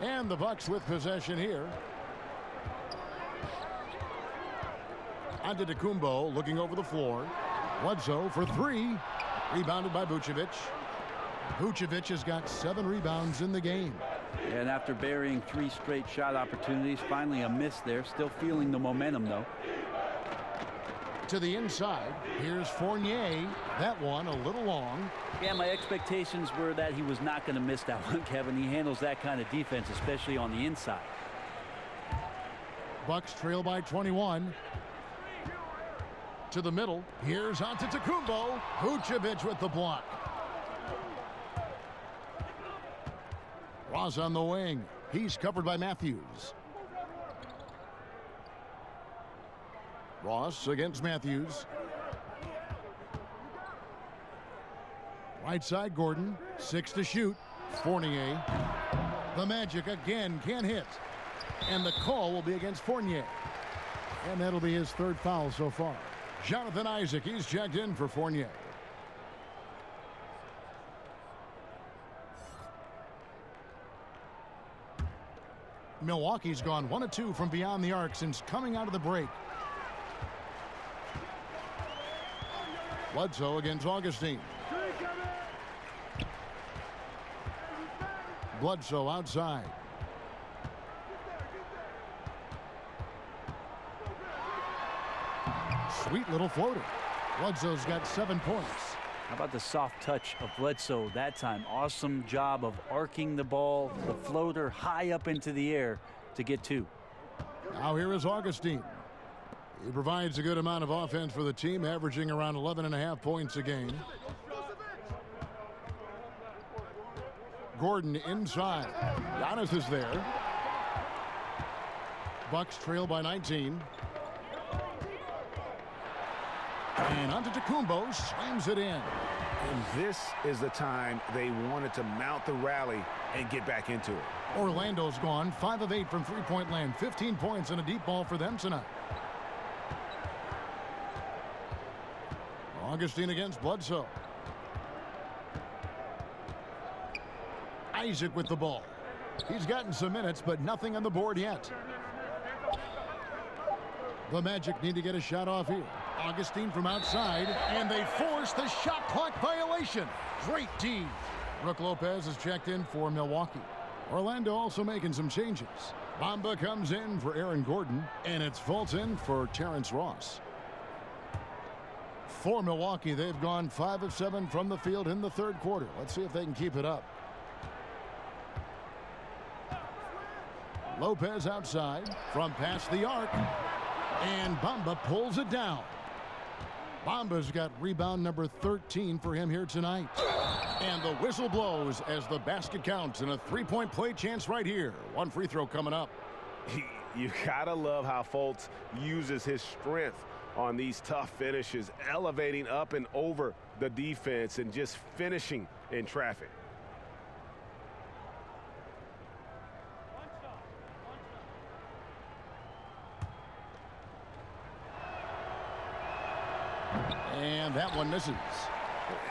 And the Bucks with possession here. Antetokounmpo looking over the floor. Bledsoe for 3. Rebounded by Vucevic. Vucevic has got 7 rebounds in the game. And after burying 3 straight shot opportunities, finally a miss there. Still feeling the momentum, though. To the inside. Here's Fournier. That one a little long. Yeah, my expectations were that he was not going to miss that one, Kevin. He handles that kind of defense, especially on the inside. Bucks trail by 21. To the middle. Here's Antetokounmpo. Vucevic with the block. Ross on the wing. He's covered by Matthews. Ross against Matthews. Right side, Gordon. 6 to shoot. Fournier. The Magic again can't hit. And the call will be against Fournier. And that'll be his 3rd foul so far. Jonathan Isaac, he's checked in for Fournier. Milwaukee's gone 1 of 2 from beyond the arc since coming out of the break. Bledsoe against Augustine. Bledsoe outside. Sweet little floater. Bledsoe's got 7 points. How about the soft touch of Bledsoe that time? Awesome job of arcing the ball, the floater high up into the air to get 2. Now here is Augustine. He provides a good amount of offense for the team, averaging around 11.5 points a game. Gordon inside. Giannis is there. Bucks trail by 19. And Antetokounmpo slams it in. And this is the time they wanted to mount the rally and get back into it. Orlando's gone 5 of 8 from three-point land. 15 points and a deep ball for them tonight. Augustine against Bledsoe. Isaac with the ball. He's gotten some minutes, but nothing on the board yet. The Magic need to get a shot off here. Augustine from outside, and they force the shot clock violation. Great D. Brook Lopez is checked in for Milwaukee. Orlando also making some changes. Bamba comes in for Aaron Gordon, and it's Fulton for Terrence Ross. For Milwaukee, they've gone 5 of 7 from the field in the 3rd quarter. Let's see if they can keep it up. Lopez outside from past the arc, and Bamba pulls it down. Bamba's got rebound number 13 for him here tonight. And the whistle blows as the basket counts, and a 3-point play chance right here. 1 free throw coming up. You gotta love how Fultz uses his strength on these tough finishes, elevating up and over the defense and just finishing in traffic. And that one misses.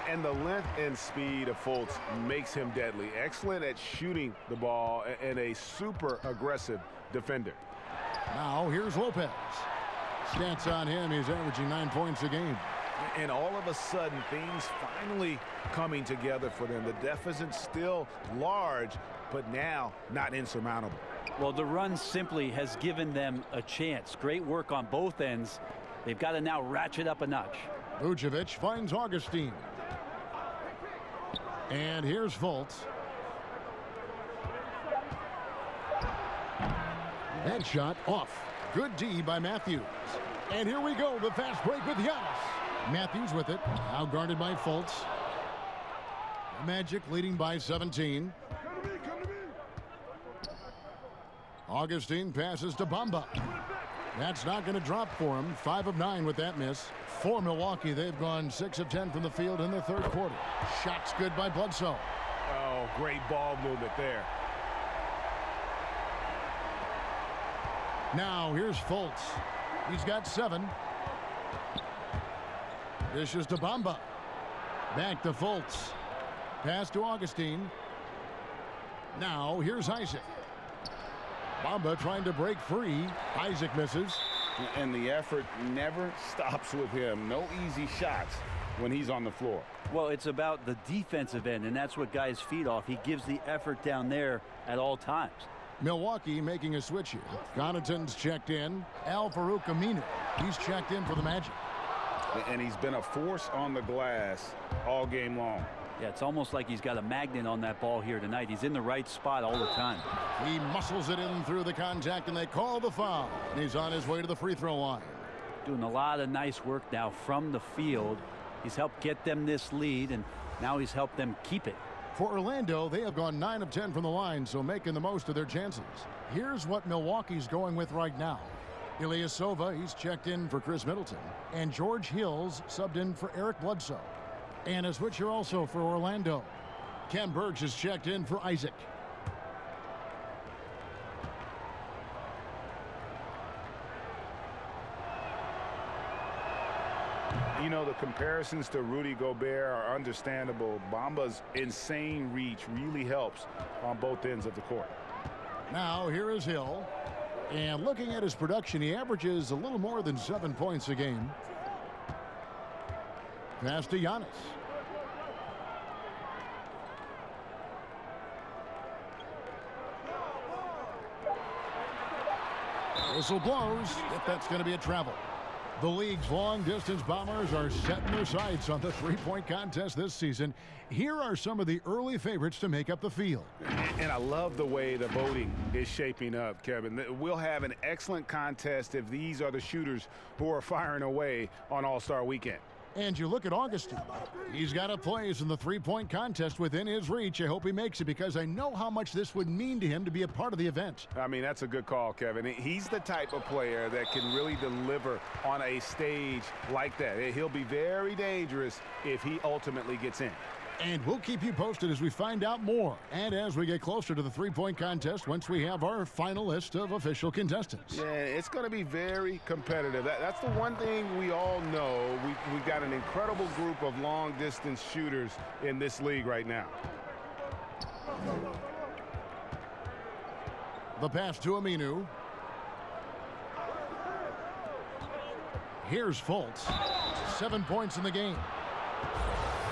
And the length and speed of Fultz makes him deadly. Excellent at shooting the ball and a super aggressive defender. Now here's Lopez. Stats on him, he's averaging 9 points a game. And all of a sudden, things finally coming together for them. The deficit's still large, but now not insurmountable. Well, the run simply has given them a chance. Great work on both ends. They've got to now ratchet up a notch. Vucevic finds Augustine. And here's Fultz. That shot off. Good D by Matthews. And here we go, the fast break with Giannis. Matthews with it, now guarded by Fultz. The Magic leading by 17. Augustine passes to Bamba. That's not going to drop for him. 5 of 9 with that miss. For Milwaukee, they've gone 6 of 10 from the field in the third quarter. Shots good by Bledsoe. Oh, great ball movement there. Now here's Fultz. He's got 7. This is to Bamba. Back to Fultz. Pass to Augustine. Now here's Isaac. Bamba trying to break free. Isaac misses. And the effort never stops with him. No easy shots when he's on the floor. Well, it's about the defensive end, and that's what guys feed off. He gives the effort down there at all times. Milwaukee making a switch here. Connaughton's checked in. Al-Farouq Aminu, he's checked in for the Magic. And he's been a force on the glass all game long. Yeah, it's almost like he's got a magnet on that ball here tonight. He's in the right spot all the time. He muscles it in through the contact, and they call the foul. And he's on his way to the free throw line. Doing a lot of nice work now from the field. He's helped get them this lead, and now he's helped them keep it. For Orlando, they have gone 9 of 10 from the line, so making the most of their chances. Here's what Milwaukee's going with right now. Ilyasova, he's checked in for Chris Middleton. And George Hill's subbed in for Eric Bledsoe. And a switcher also for Orlando. Ken Burks is checked in for Isaac. You know, the comparisons to Rudy Gobert are understandable. Bamba's insane reach really helps on both ends of the court. Now here is Hill. And looking at his production, he averages a little more than 7 points a game. Pass to Giannis. Whistle blows if that's going to be a travel. The league's long-distance bombers are setting their sights on the three-point contest this season. Here are some of the early favorites to make up the field. And I love the way the voting is shaping up, Kevin. We'll have an excellent contest if these are the shooters who are firing away on All-Star Weekend. And you look at Augustine. He's got a place in the three-point contest within his reach. I hope he makes it because I know how much this would mean to him to be a part of the event. I mean, that's a good call, Kevin. He's the type of player that can really deliver on a stage like that. He'll be very dangerous if he ultimately gets in. And we'll keep you posted as we find out more. And as we get closer to the three-point contest, once we have our final list of official contestants. Yeah, it's going to be very competitive. That's the one thing we all know. We've got an incredible group of long-distance shooters in this league right now. The pass to Aminu. Here's Fultz. 7 points in the game.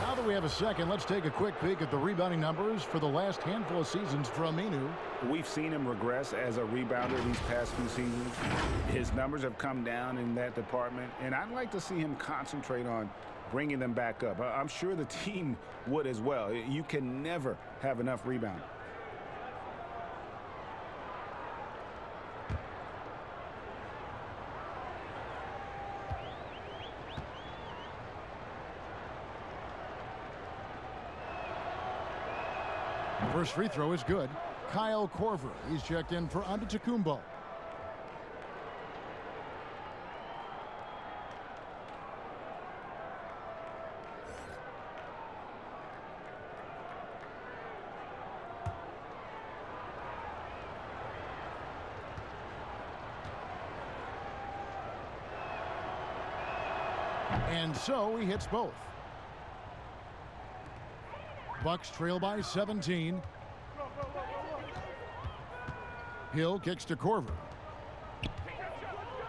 Now that we have a second, let's take a quick peek at the rebounding numbers for the last handful of seasons for Aminu. We've seen him regress as a rebounder these past few seasons. His numbers have come down in that department, and I'd like to see him concentrate on bringing them back up. I'm sure the team would as well. You can never have enough rebounding. First free throw is good. Kyle Korver, he's checked in for Antetokounmpo. And so he hits both. Bucks trail by 17. Hill kicks to Korver.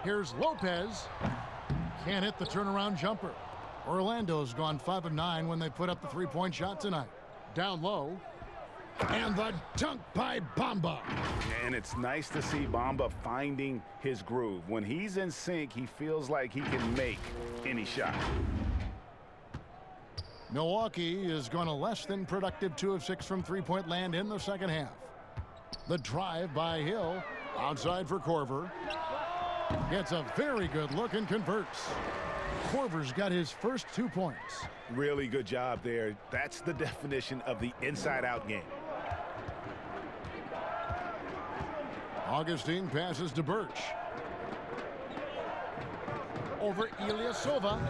Here's Lopez. Can't hit the turnaround jumper. Orlando's gone 5 of 9 when they put up the three-point shot tonight. Down low. And the dunk by Bamba. And it's nice to see Bamba finding his groove. When he's in sync, he feels like he can make any shot. Milwaukee is going to less than productive 2 of 6 from three-point land in the second half. The drive by Hill. Outside for Korver. Gets a very good look and converts. Korver's got his first 2 points. Really good job there. That's the definition of the inside-out game. Augustine passes to Birch. Over Ilyasova.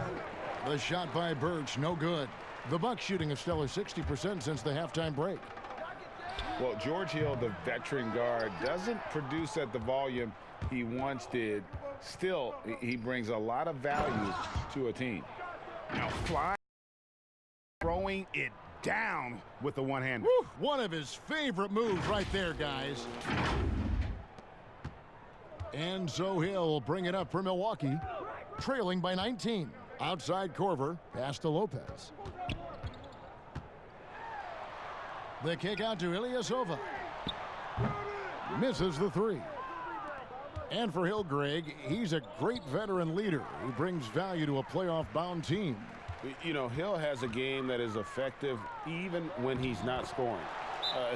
The shot by Birch, no good. The Bucks shooting a stellar 60% since the halftime break. Well, George Hill, the veteran guard, doesn't produce at the volume he once did. Still, he brings a lot of value to a team. Now flying, throwing it down with the one-hander. One of his favorite moves right there, guys. And so Hill will bring it up for Milwaukee, trailing by 19. Outside Korver, pass to Lopez. The kick out to Ilyasova. Misses the three. And for Hill, Greg, he's a great veteran leader who brings value to a playoff-bound team. You know, Hill has a game that is effective even when he's not scoring.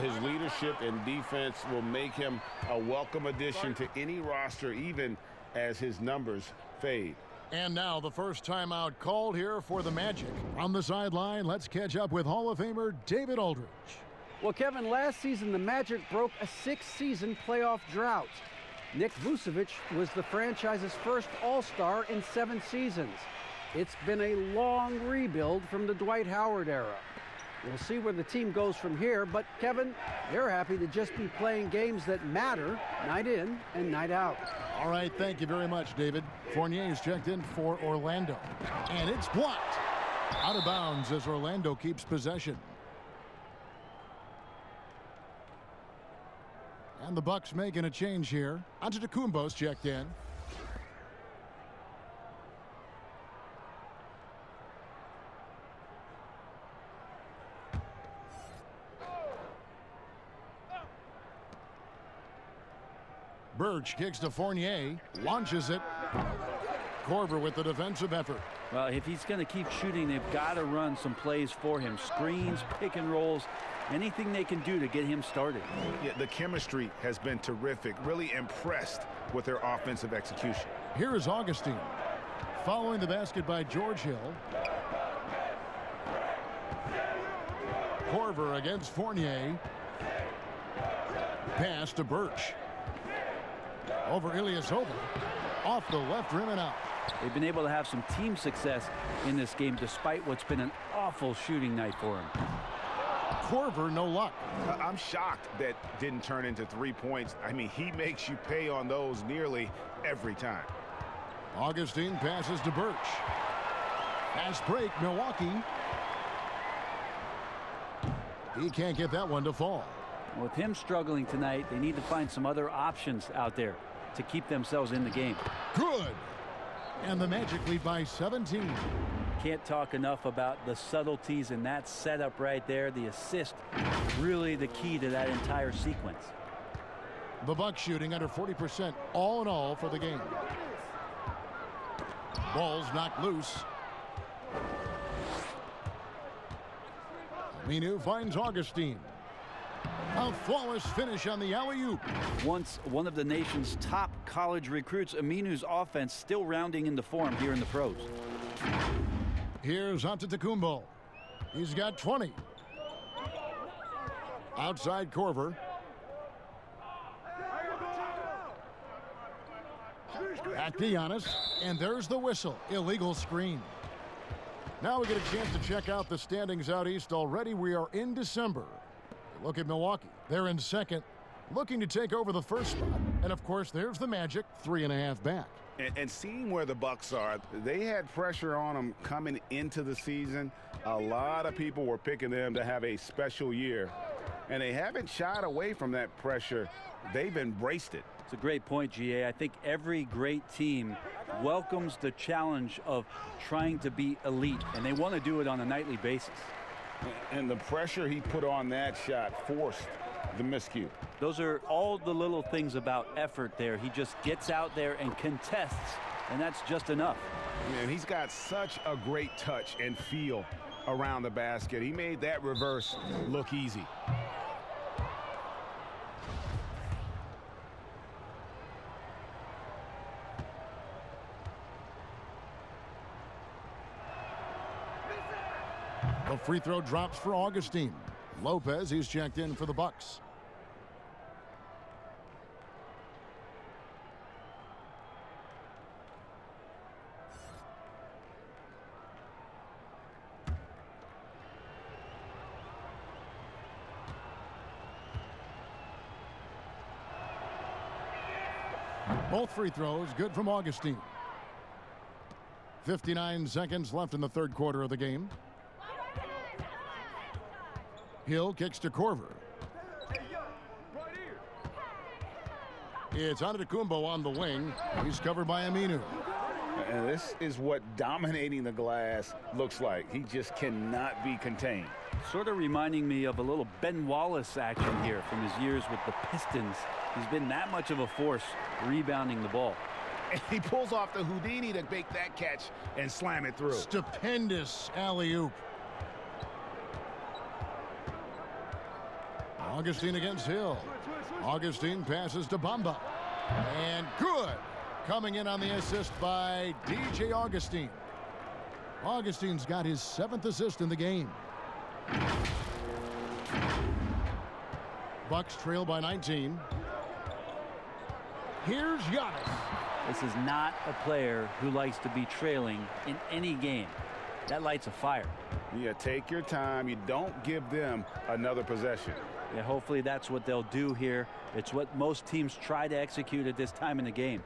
His leadership and defense will make him a welcome addition to any roster, even as his numbers fade. And now the first timeout called here for the Magic. On the sideline, let's catch up with Hall of Famer David Aldridge. Well, Kevin, last season the Magic broke a 6-season playoff drought. Nick Vucevic was the franchise's first All-Star in 7 seasons. It's been a long rebuild from the Dwight Howard era. We'll see where the team goes from here, but Kevin, they're happy to just be playing games that matter night in and night out. All right, thank you very much, David. Fournier's checked in for Orlando, and it's blocked. Out of bounds as Orlando keeps possession. And the Bucks making a change here. Antetokounmpo's checked in. Birch kicks to Fournier, launches it. Korver with the defensive effort. Well, if he's going to keep shooting, they've got to run some plays for him. Screens, pick and rolls, anything they can do to get him started. Yeah, the chemistry has been terrific. Really impressed with their offensive execution. Here is Augustine. Following the basket by George Hill. Korver against Fournier. Pass to Birch. Over Ilyasova. Off the left rim and out. They've been able to have some team success in this game despite what's been an awful shooting night for him. Korver, no luck. I'm shocked that didn't turn into 3 points. I mean, he makes you pay on those nearly every time. Augustine passes to Birch. Fast break, Milwaukee. He can't get that one to fall. With him struggling tonight, they need to find some other options out there to keep themselves in the game. Good. And the Magic lead by 17. Can't talk enough about the subtleties in that setup right there. The assist, really the key to that entire sequence. The Bucks shooting under 40% all in all for the game. Ball's knocked loose. Aminu finds Augustine. A flawless finish on the alley-oop. Once one of the nation's top college recruits, Aminu's offense still rounding into form here in the pros. Here's Antetokounmpo. He's got 20. Outside Korver. Back to Giannis. And there's the whistle. Illegal screen. Now we get a chance to check out the standings out east. Already we are in December. Look at Milwaukee. They're in second, looking to take over the first spot. And, of course, there's the Magic, 3.5 back. And seeing where the Bucks are, they had pressure on them coming into the season. A lot of people were picking them to have a special year, and they haven't shied away from that pressure. They've embraced it. It's a great point, GA. I think every great team welcomes the challenge of trying to be elite, and they want to do it on a nightly basis. And the pressure he put on that shot forced the miscue. Those are all the little things about effort there. He just gets out there and contests, and that's just enough. And he's got such a great touch and feel around the basket. He made that reverse look easy. The free throw drops for Augustine. Lopez, he's checked in for the Bucks. Both free throws good from Augustine. 59 seconds left in the third quarter of the game. Hill kicks to Corver. It's Antetokounmpo on the wing. He's covered by Aminu. And this is what dominating the glass looks like. He just cannot be contained. Sort of reminding me of a little Ben Wallace action here from his years with the Pistons. He's been that much of a force rebounding the ball. And he pulls off the Houdini to make that catch and slam it through. Stupendous alley-oop. Augustine against Hill. Augustine passes to Bamba. And good. Coming in on the assist by DJ Augustine. Augustine's got his 7th assist in the game. Bucks trail by 19. Here's Giannis. This is not a player who likes to be trailing in any game. That lights a fire. Yeah, take your time. You don't give them another possession. Yeah, hopefully that's what they'll do here. It's what most teams try to execute at this time in the game.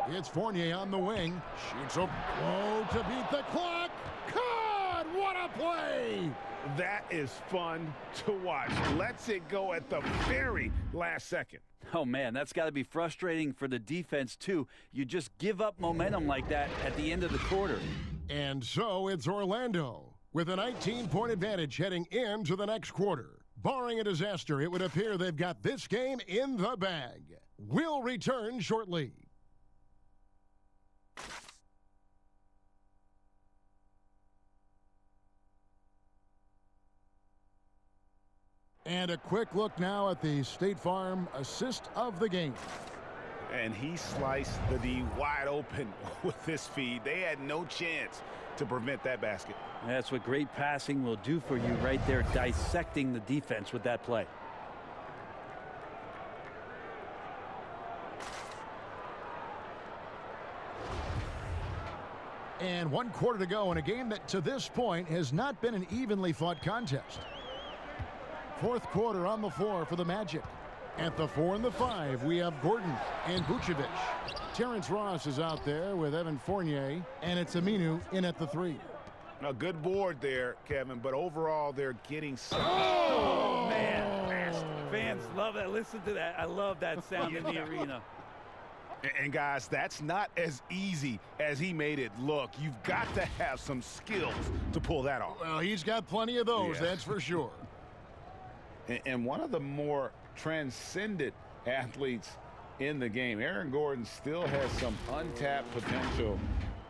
It's Fournier on the wing. Shoots up low to beat the clock. God, what a play! That is fun to watch. Lets it go at the very last second. Oh, man, that's got to be frustrating for the defense, too. You just give up momentum like that at the end of the quarter. And so it's Orlando with a 19-point advantage heading into the next quarter. Barring a disaster, it would appear they've got this game in the bag. We'll return shortly. And a quick look now at the State Farm assist of the game. And he sliced the D wide open with this feed. They had no chance to prevent that basket. That's what great passing will do for you right there, dissecting the defense with that play. And 1 quarter to go in a game that to this point has not been an evenly fought contest. Fourth quarter on the floor for the Magic. At the 4 and the 5, we have Gordon and Vucevic. Terrence Ross is out there with Evan Fournier, and it's Aminu in at the 3. A good board there, Kevin, but overall they're getting some. Oh, man. Fans love that. Listen to that. I love that sound in the arena. And guys, that's not as easy as he made it look. You've got to have some skills to pull that off. Well, he's got plenty of those, that's for sure. And one of the more transcendent athletes in the game. Aaron Gordon still has some untapped potential.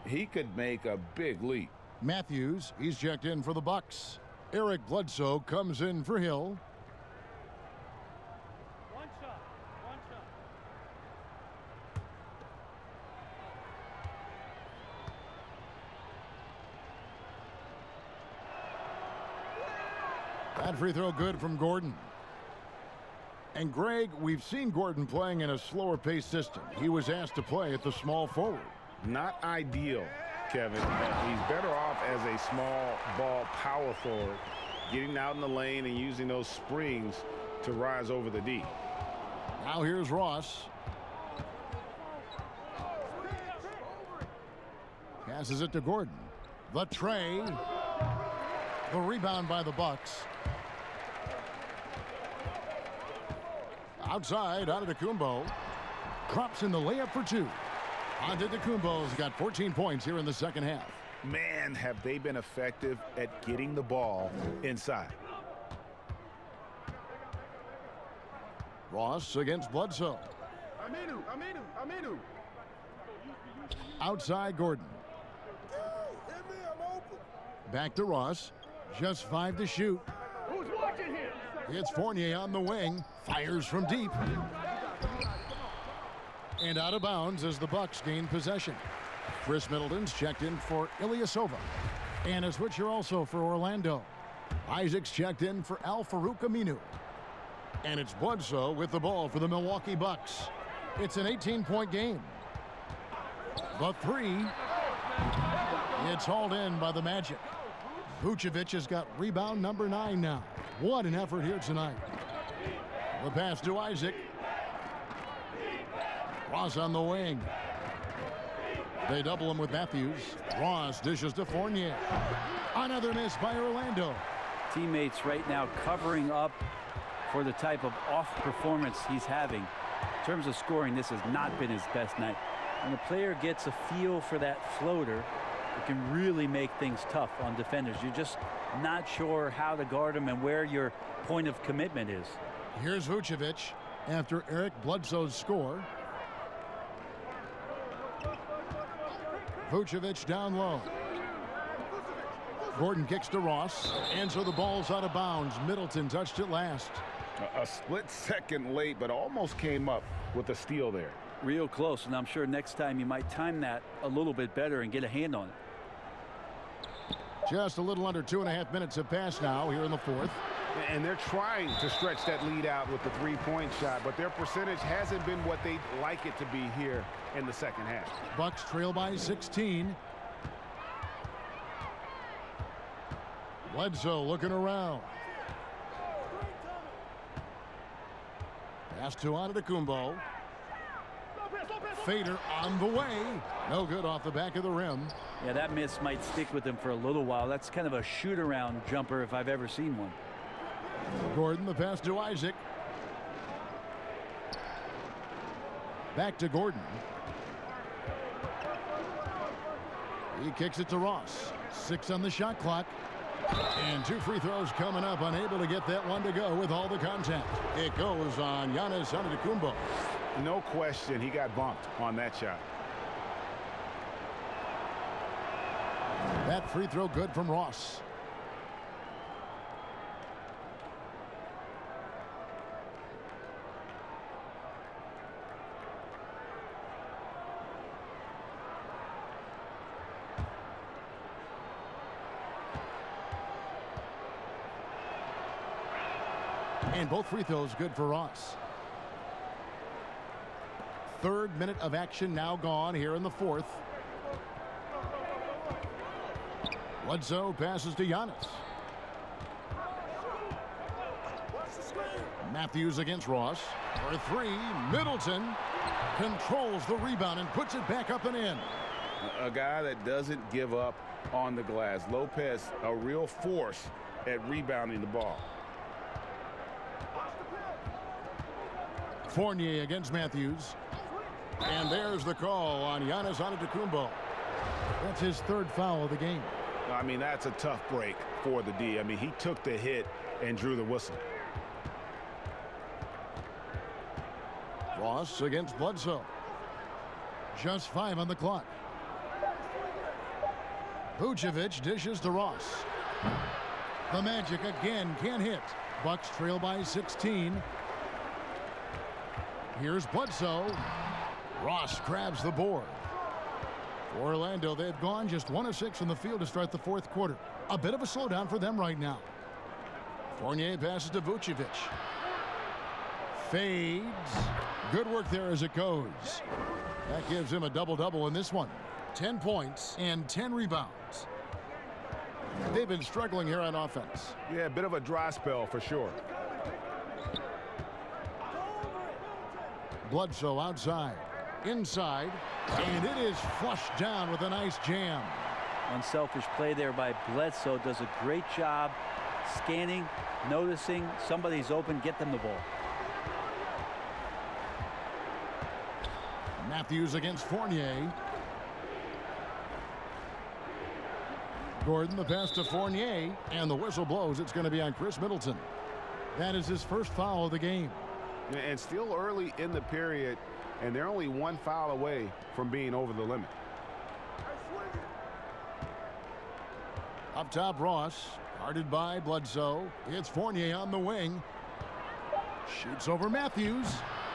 He could make a big leap. Matthews, he's checked in for the Bucks. Eric Bledsoe comes in for Hill. One shot. That free throw good from Gordon. And Greg, we've seen Gordon playing in a slower pace system. He was asked to play at the small forward. Not ideal, Kevin. He's better off as a small ball power forward, getting out in the lane and using those springs to rise over the D. Now here's Ross. Passes it to Gordon. The tray. The rebound by the Bucks. Outside, Antetokounmpo. Drops in the layup for 2. Antetokounmpo's got 14 points here in the second half. Man, have they been effective at getting the ball inside. Ross against Bledsoe. Outside Gordon. Back to Ross. Just 5 to shoot. Who's watching him? It's Fournier on the wing. Fires from deep. And out of bounds as the Bucks gain possession. Chris Middleton's checked in for Ilyasova. And a switcher also for Orlando. Isaac's checked in for Al-Farouq Aminu. And it's Bledsoe with the ball for the Milwaukee Bucks. It's an 18-point game. The 3. It's hauled in by the Magic. Vucevic has got rebound number 9 now. What an effort here tonight. The pass to Isaac. Ross on the wing. They double him with Matthews. Ross dishes to Fournier. Another miss by Orlando. Teammates right now covering up for the type of off performance he's having. In terms of scoring, this has not been his best night. When the player gets a feel for that floater, it can really make things tough on defenders. You're just not sure how to guard him and where your point of commitment is. Here's Vucevic after Eric Bledsoe's score. Vucevic down low. Gordon kicks to Ross, and so the ball's out of bounds. Middleton touched it last. A split second late, but almost came up with a steal there. Real close, and I'm sure next time you might time that a little bit better and get a hand on it. Just a little under 2.5 minutes have passed now here in the fourth. And they're trying to stretch that lead out with the three-point shot, but their percentage hasn't been what they'd like it to be here in the second half. Bucks trail by 16. Bledsoe looking around. Pass to Antetokounmpo. Fader on the way. No good off the back of the rim. Yeah, that miss might stick with him for a little while. That's kind of a shoot-around jumper if I've ever seen one. Gordon, the pass to Isaac. Back to Gordon. He kicks it to Ross. 6 on the shot clock. And 2 free throws coming up. Unable to get that one to go with all the contact. It goes on Giannis Antetokounmpo. No question, he got bumped on that shot. That free throw good from Ross. And both free throws good for Ross. 3rd minute of action now gone here in the fourth. Bledsoe passes to Giannis. Matthews against Ross. For 3, Middleton controls the rebound and puts it back up and in. A guy that doesn't give up on the glass. Lopez, a real force at rebounding the ball. Fournier against Matthews. And there's the call on Giannis Antetokounmpo. That's his 3rd foul of the game. I mean, that's a tough break for the D. I mean, he took the hit and drew the whistle. Ross against Bledsoe. Just 5 on the clock. Vucevic dishes to Ross. The Magic again can't hit. Bucks trail by 16. Here's Bledsoe. Ross grabs the board. For Orlando, they've gone just 1 of 6 from the field to start the 4th quarter. A bit of a slowdown for them right now. Fournier passes to Vucevic. Fades. Good work there as it goes. That gives him a double-double in this one. 10 points and 10 rebounds. They've been struggling here on offense. Yeah, a bit of a dry spell for sure. Bledsoe outside. Inside. And it is flushed down with a nice jam. Unselfish play there by Bledsoe. Does a great job scanning, noticing somebody's open, get them the ball. Matthews against Fournier. Gordon, the pass to Fournier, and the whistle blows. It's going to be on Chris Middleton. That is his first foul of the game. And still early in the period, and they're only one foul away from being over the limit. Up top, Ross, guarded by Bledsoe. It's Fournier on the wing. Shoots over Matthews.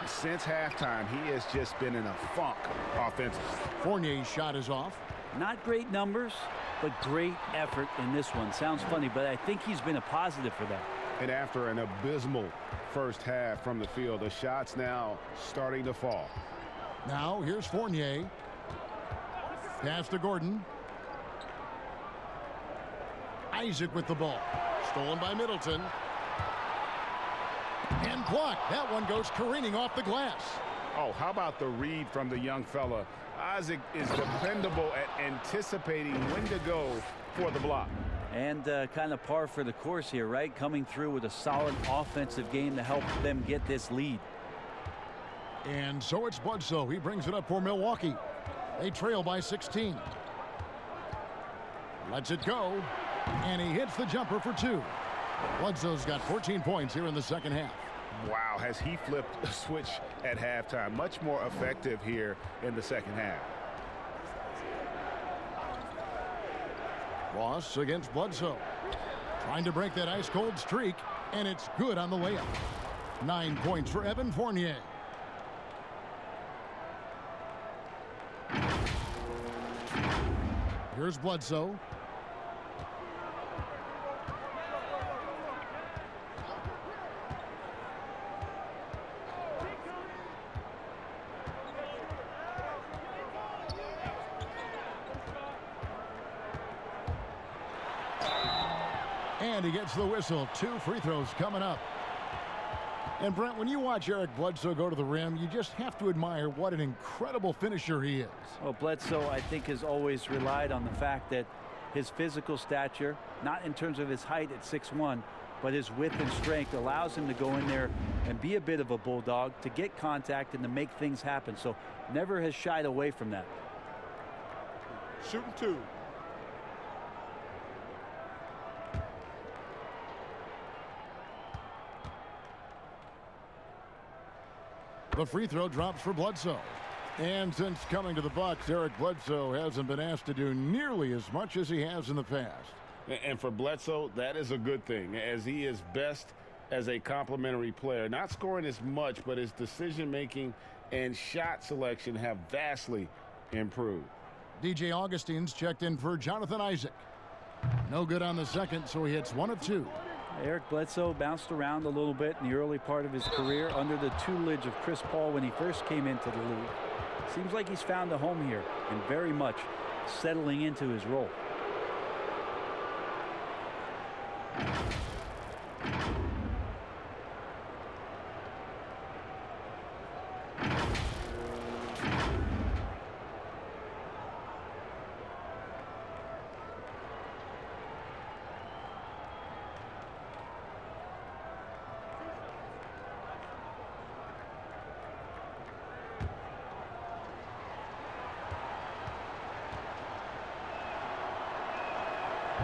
Since halftime, he has just been in a funk offensively. Fournier's shot is off. Not great numbers, but great effort in this one. Sounds funny, but I think he's been a positive for them. And after an abysmal first half from the field, the shots now starting to fall. Now here's Fournier. Pass to Gordon. Isaac with the ball. Stolen by Middleton. And blocked. That one goes careening off the glass. Oh, how about the read from the young fella? Isaac is dependable at anticipating when to go for the block. And kind of par for the course here, right? Coming through with a solid offensive game to help them get this lead. And so it's Bledsoe. He brings it up for Milwaukee. They trail by 16. Lets it go. And he hits the jumper for 2. Bledsoe's got 14 points here in the second half. Wow, has he flipped a switch at halftime. Much more effective here in the second half. Ross against Bledsoe. Trying to break that ice-cold streak, and it's good on the layup. 9 points for Evan Fournier. Here's Bledsoe. And he gets the whistle. 2 free throws coming up. And Brent, when you watch Eric Bledsoe go to the rim, you just have to admire what an incredible finisher he is. Well, Bledsoe, I think, has always relied on the fact that his physical stature, not in terms of his height at 6'1", but his width and strength allows him to go in there and be a bit of a bulldog, to get contact and to make things happen. So never has shied away from that. Shooting 2. The free throw drops for Bledsoe. And since coming to the Bucks, Eric Bledsoe hasn't been asked to do nearly as much as he has in the past. And for Bledsoe, that is a good thing, as he is best as a complementary player. Not scoring as much, but his decision-making and shot selection have vastly improved. DJ Augustine's checked in for Jonathan Isaac. No good on the second, so he hits 1 of 2. Eric Bledsoe bounced around a little bit in the early part of his career under the tutelage of Chris Paul when he first came into the league. Seems like he's found a home here and very much settling into his role.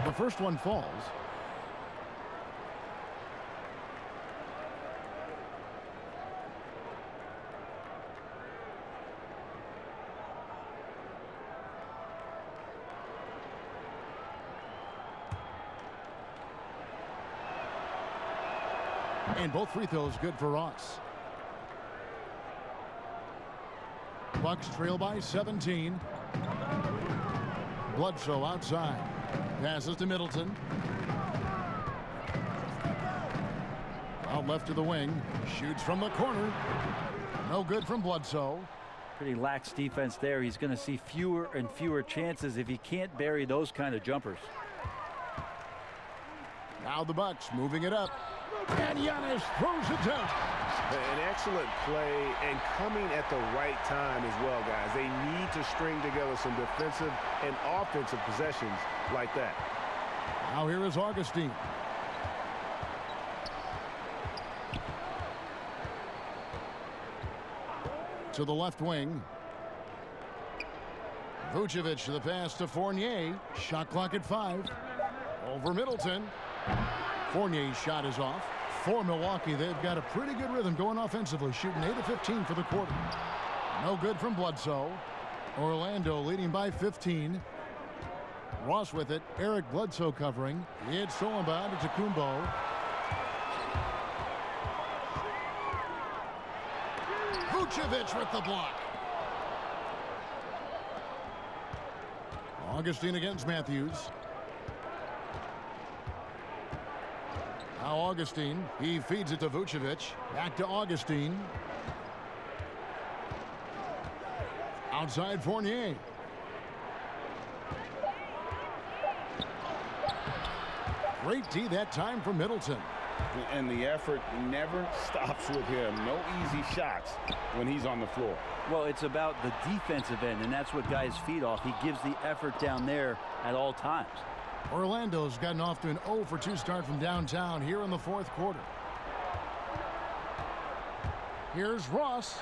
The first one falls. And both free throws good for Ross. Bucks trail by 17. Bledsoe outside. Passes to Middleton. Out left to the wing. Shoots from the corner. No good from Bledsoe. Pretty lax defense there. He's going to see fewer and fewer chances if he can't bury those kind of jumpers. Now the Bucks moving it up. And Giannis throws it down. An excellent play and coming at the right time as well, guys. They need to string together some defensive and offensive possessions like that. Now here is Augustine. To the left wing. Vucevic to the pass to Fournier. Shot clock at 5. Over Middleton. Fournier's shot is off. For Milwaukee, they've got a pretty good rhythm going offensively, shooting 8 of 15 for the quarter. No good from Bledsoe. Orlando leading by 15. Ross with it. Eric Bledsoe covering. It's stolen by Antetokounmpo. Vucevic with the block. Augustine against Matthews. Now Augustine. He feeds it to Vucevic. Back to Augustine. Outside Fournier. Great D that time from Middleton. And the effort never stops with him. No easy shots when he's on the floor. Well, it's about the defensive end, and that's what guys feed off. He gives the effort down there at all times. Orlando's gotten off to an 0 for 2 start from downtown here in the 4th quarter. Here's Ross.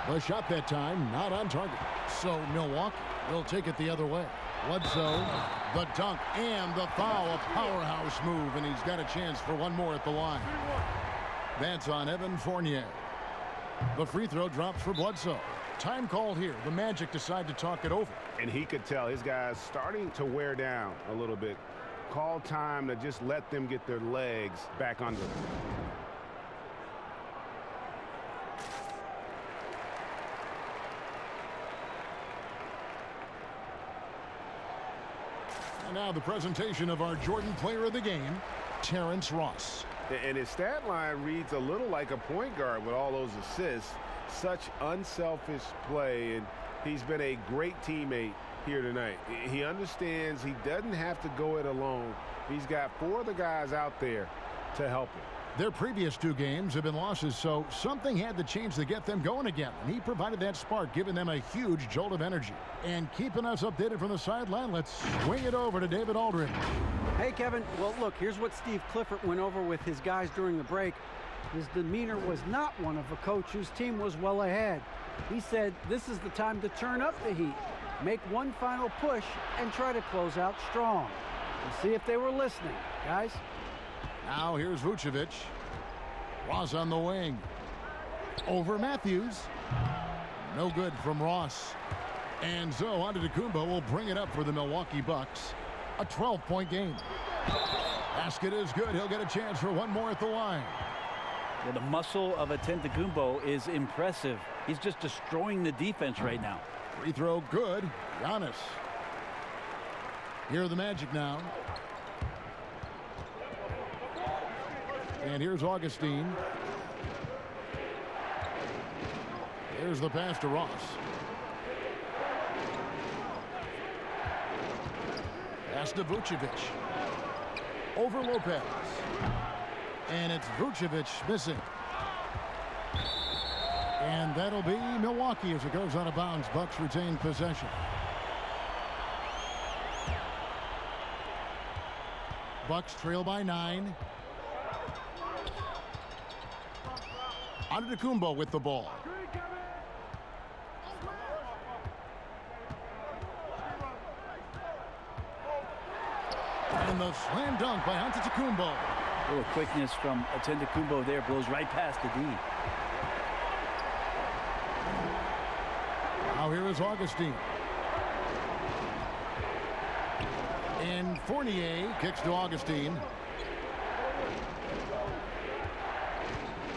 The shot that time not on target. So Milwaukee will take it the other way. Bledsoe, the dunk, and the foul. A powerhouse move, and he's got a chance for one more at the line. That's on Evan Fournier. The free throw drops for Bledsoe. Time called here. The Magic decide to talk it over. And he could tell his guys starting to wear down a little bit. Call time to just let them get their legs back under them. And now the presentation of our Jordan Player of the Game, Terrence Ross. And his stat line reads a little like a point guard with all those assists. Such unselfish play, and he's been a great teammate here tonight. He understands he doesn't have to go it alone. He's got 4 of the guys out there to help him. Their previous 2 games have been losses, so something had to change to get them going again. And he provided that spark, giving them a huge jolt of energy. And keeping us updated from the sideline, let's swing it over to David Aldridge. Hey, Kevin. Well, look, here's what Steve Clifford went over with his guys during the break. His demeanor was not one of a coach whose team was well ahead. He said this is the time to turn up the heat, make one final push, and try to close out strong. We'll see if they were listening, guys. Now here's Vucevic. Ross on the wing. Over Matthews. No good from Ross. And so Antetokounmpo will bring it up for the Milwaukee Bucks. A 12-point game. Basket is good. He'll get a chance for one more at the line. Yeah, the muscle of Antetokounmpo is impressive. He's just destroying the defense right now. Free throw good. Giannis. Here are the Magic now. And here's Augustine. Here's the pass to Ross. Pass to Vucevic. Over Lopez. And it's Vucevic missing. And that'll be Milwaukee as it goes out of bounds. Bucks retain possession. Bucks trail by 9. Antetokounmpo with the ball. And the slam dunk by Antetokounmpo. A little quickness from Antetokounmpo there, blows right past the D. Now here is Augustine. And Fournier kicks to Augustine.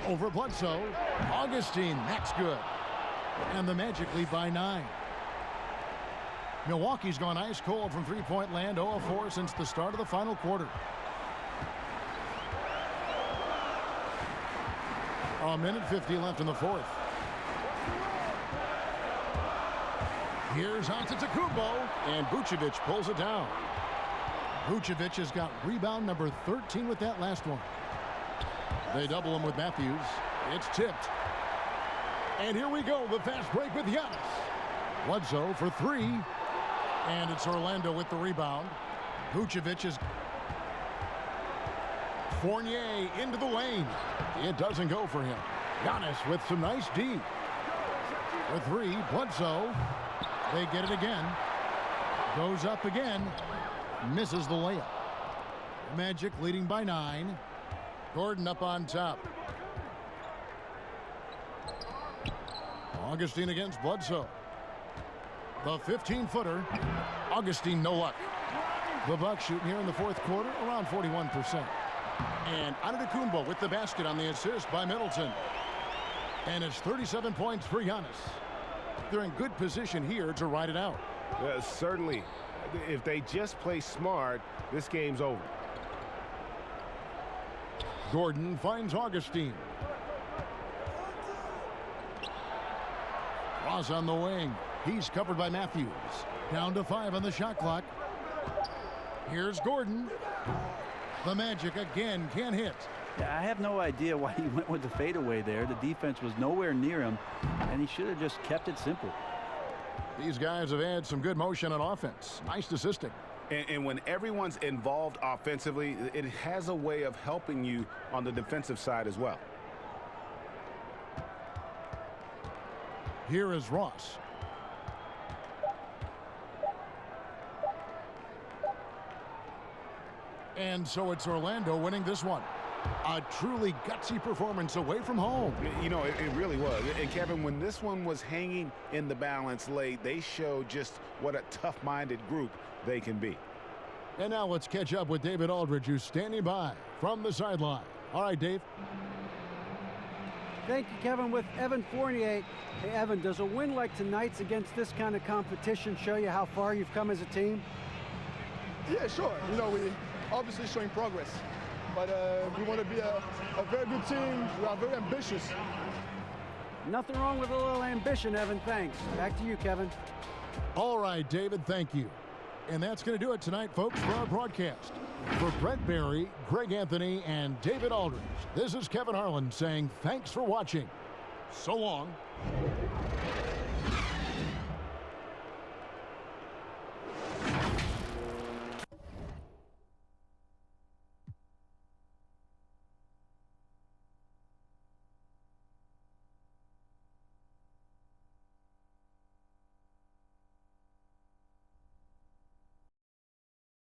Over Bledsoe. Augustine, that's good. And the Magic lead by 9. Milwaukee's gone ice cold from three-point land, 0 of 4 since the start of the final quarter. A minute 50 left in the 4th. Here's Antetokounmpo, and Vucevic pulls it down. Vucevic has got rebound number 13 with that last one. They double him with Matthews. It's tipped. And here we go, the fast break with Giannis. Bledsoe for three. And it's Orlando with the rebound. Vucevic is... Fournier into the lane. It doesn't go for him. Giannis with some nice D. For three, Bledsoe. They get it again. Goes up again. Misses the layup. Magic leading by 9. Gordon up on top. Augustine against Bledsoe. The 15-footer. Augustine, no luck. The Bucks shooting here in the fourth quarter around 41%. And Antetokounmpo with the basket on the assist by Middleton. And it's 37 points for Giannis. They're in good position here to ride it out. Certainly. If they just play smart, this game's over. Gordon finds Augustine. Ross on the wing. He's covered by Matthews. Down to 5 on the shot clock. Here's Gordon. The Magic again can't hit. Yeah, I have no idea why he went with the fadeaway there. The defense was nowhere near him, and he should have just kept it simple. These guys have had some good motion on offense. Nice assisting. And when everyone's involved offensively, it has a way of helping you on the defensive side as well. Here is Ross. And so it's Orlando winning this one. A truly gutsy performance away from home. You know, it really was. And Kevin, when this one was hanging in the balance late, they showed just what a tough-minded group they can be. And now let's catch up with David Aldridge, who's standing by from the sideline. All right, Dave. Thank you, Kevin. With Evan Fournier. Hey, Evan, does a win like tonight's against this kind of competition show you how far you've come as a team? Yeah, sure. You know, we obviously showing progress. But we want to be a very good team. We are very ambitious. Nothing wrong with a little ambition, Evan. Thanks. Back to you, Kevin. All right, David, thank you. And that's going to do it tonight, folks, for our broadcast. For Brent Barry, Greg Anthony, and David Aldridge, this is Kevin Harlan saying thanks for watching. So long.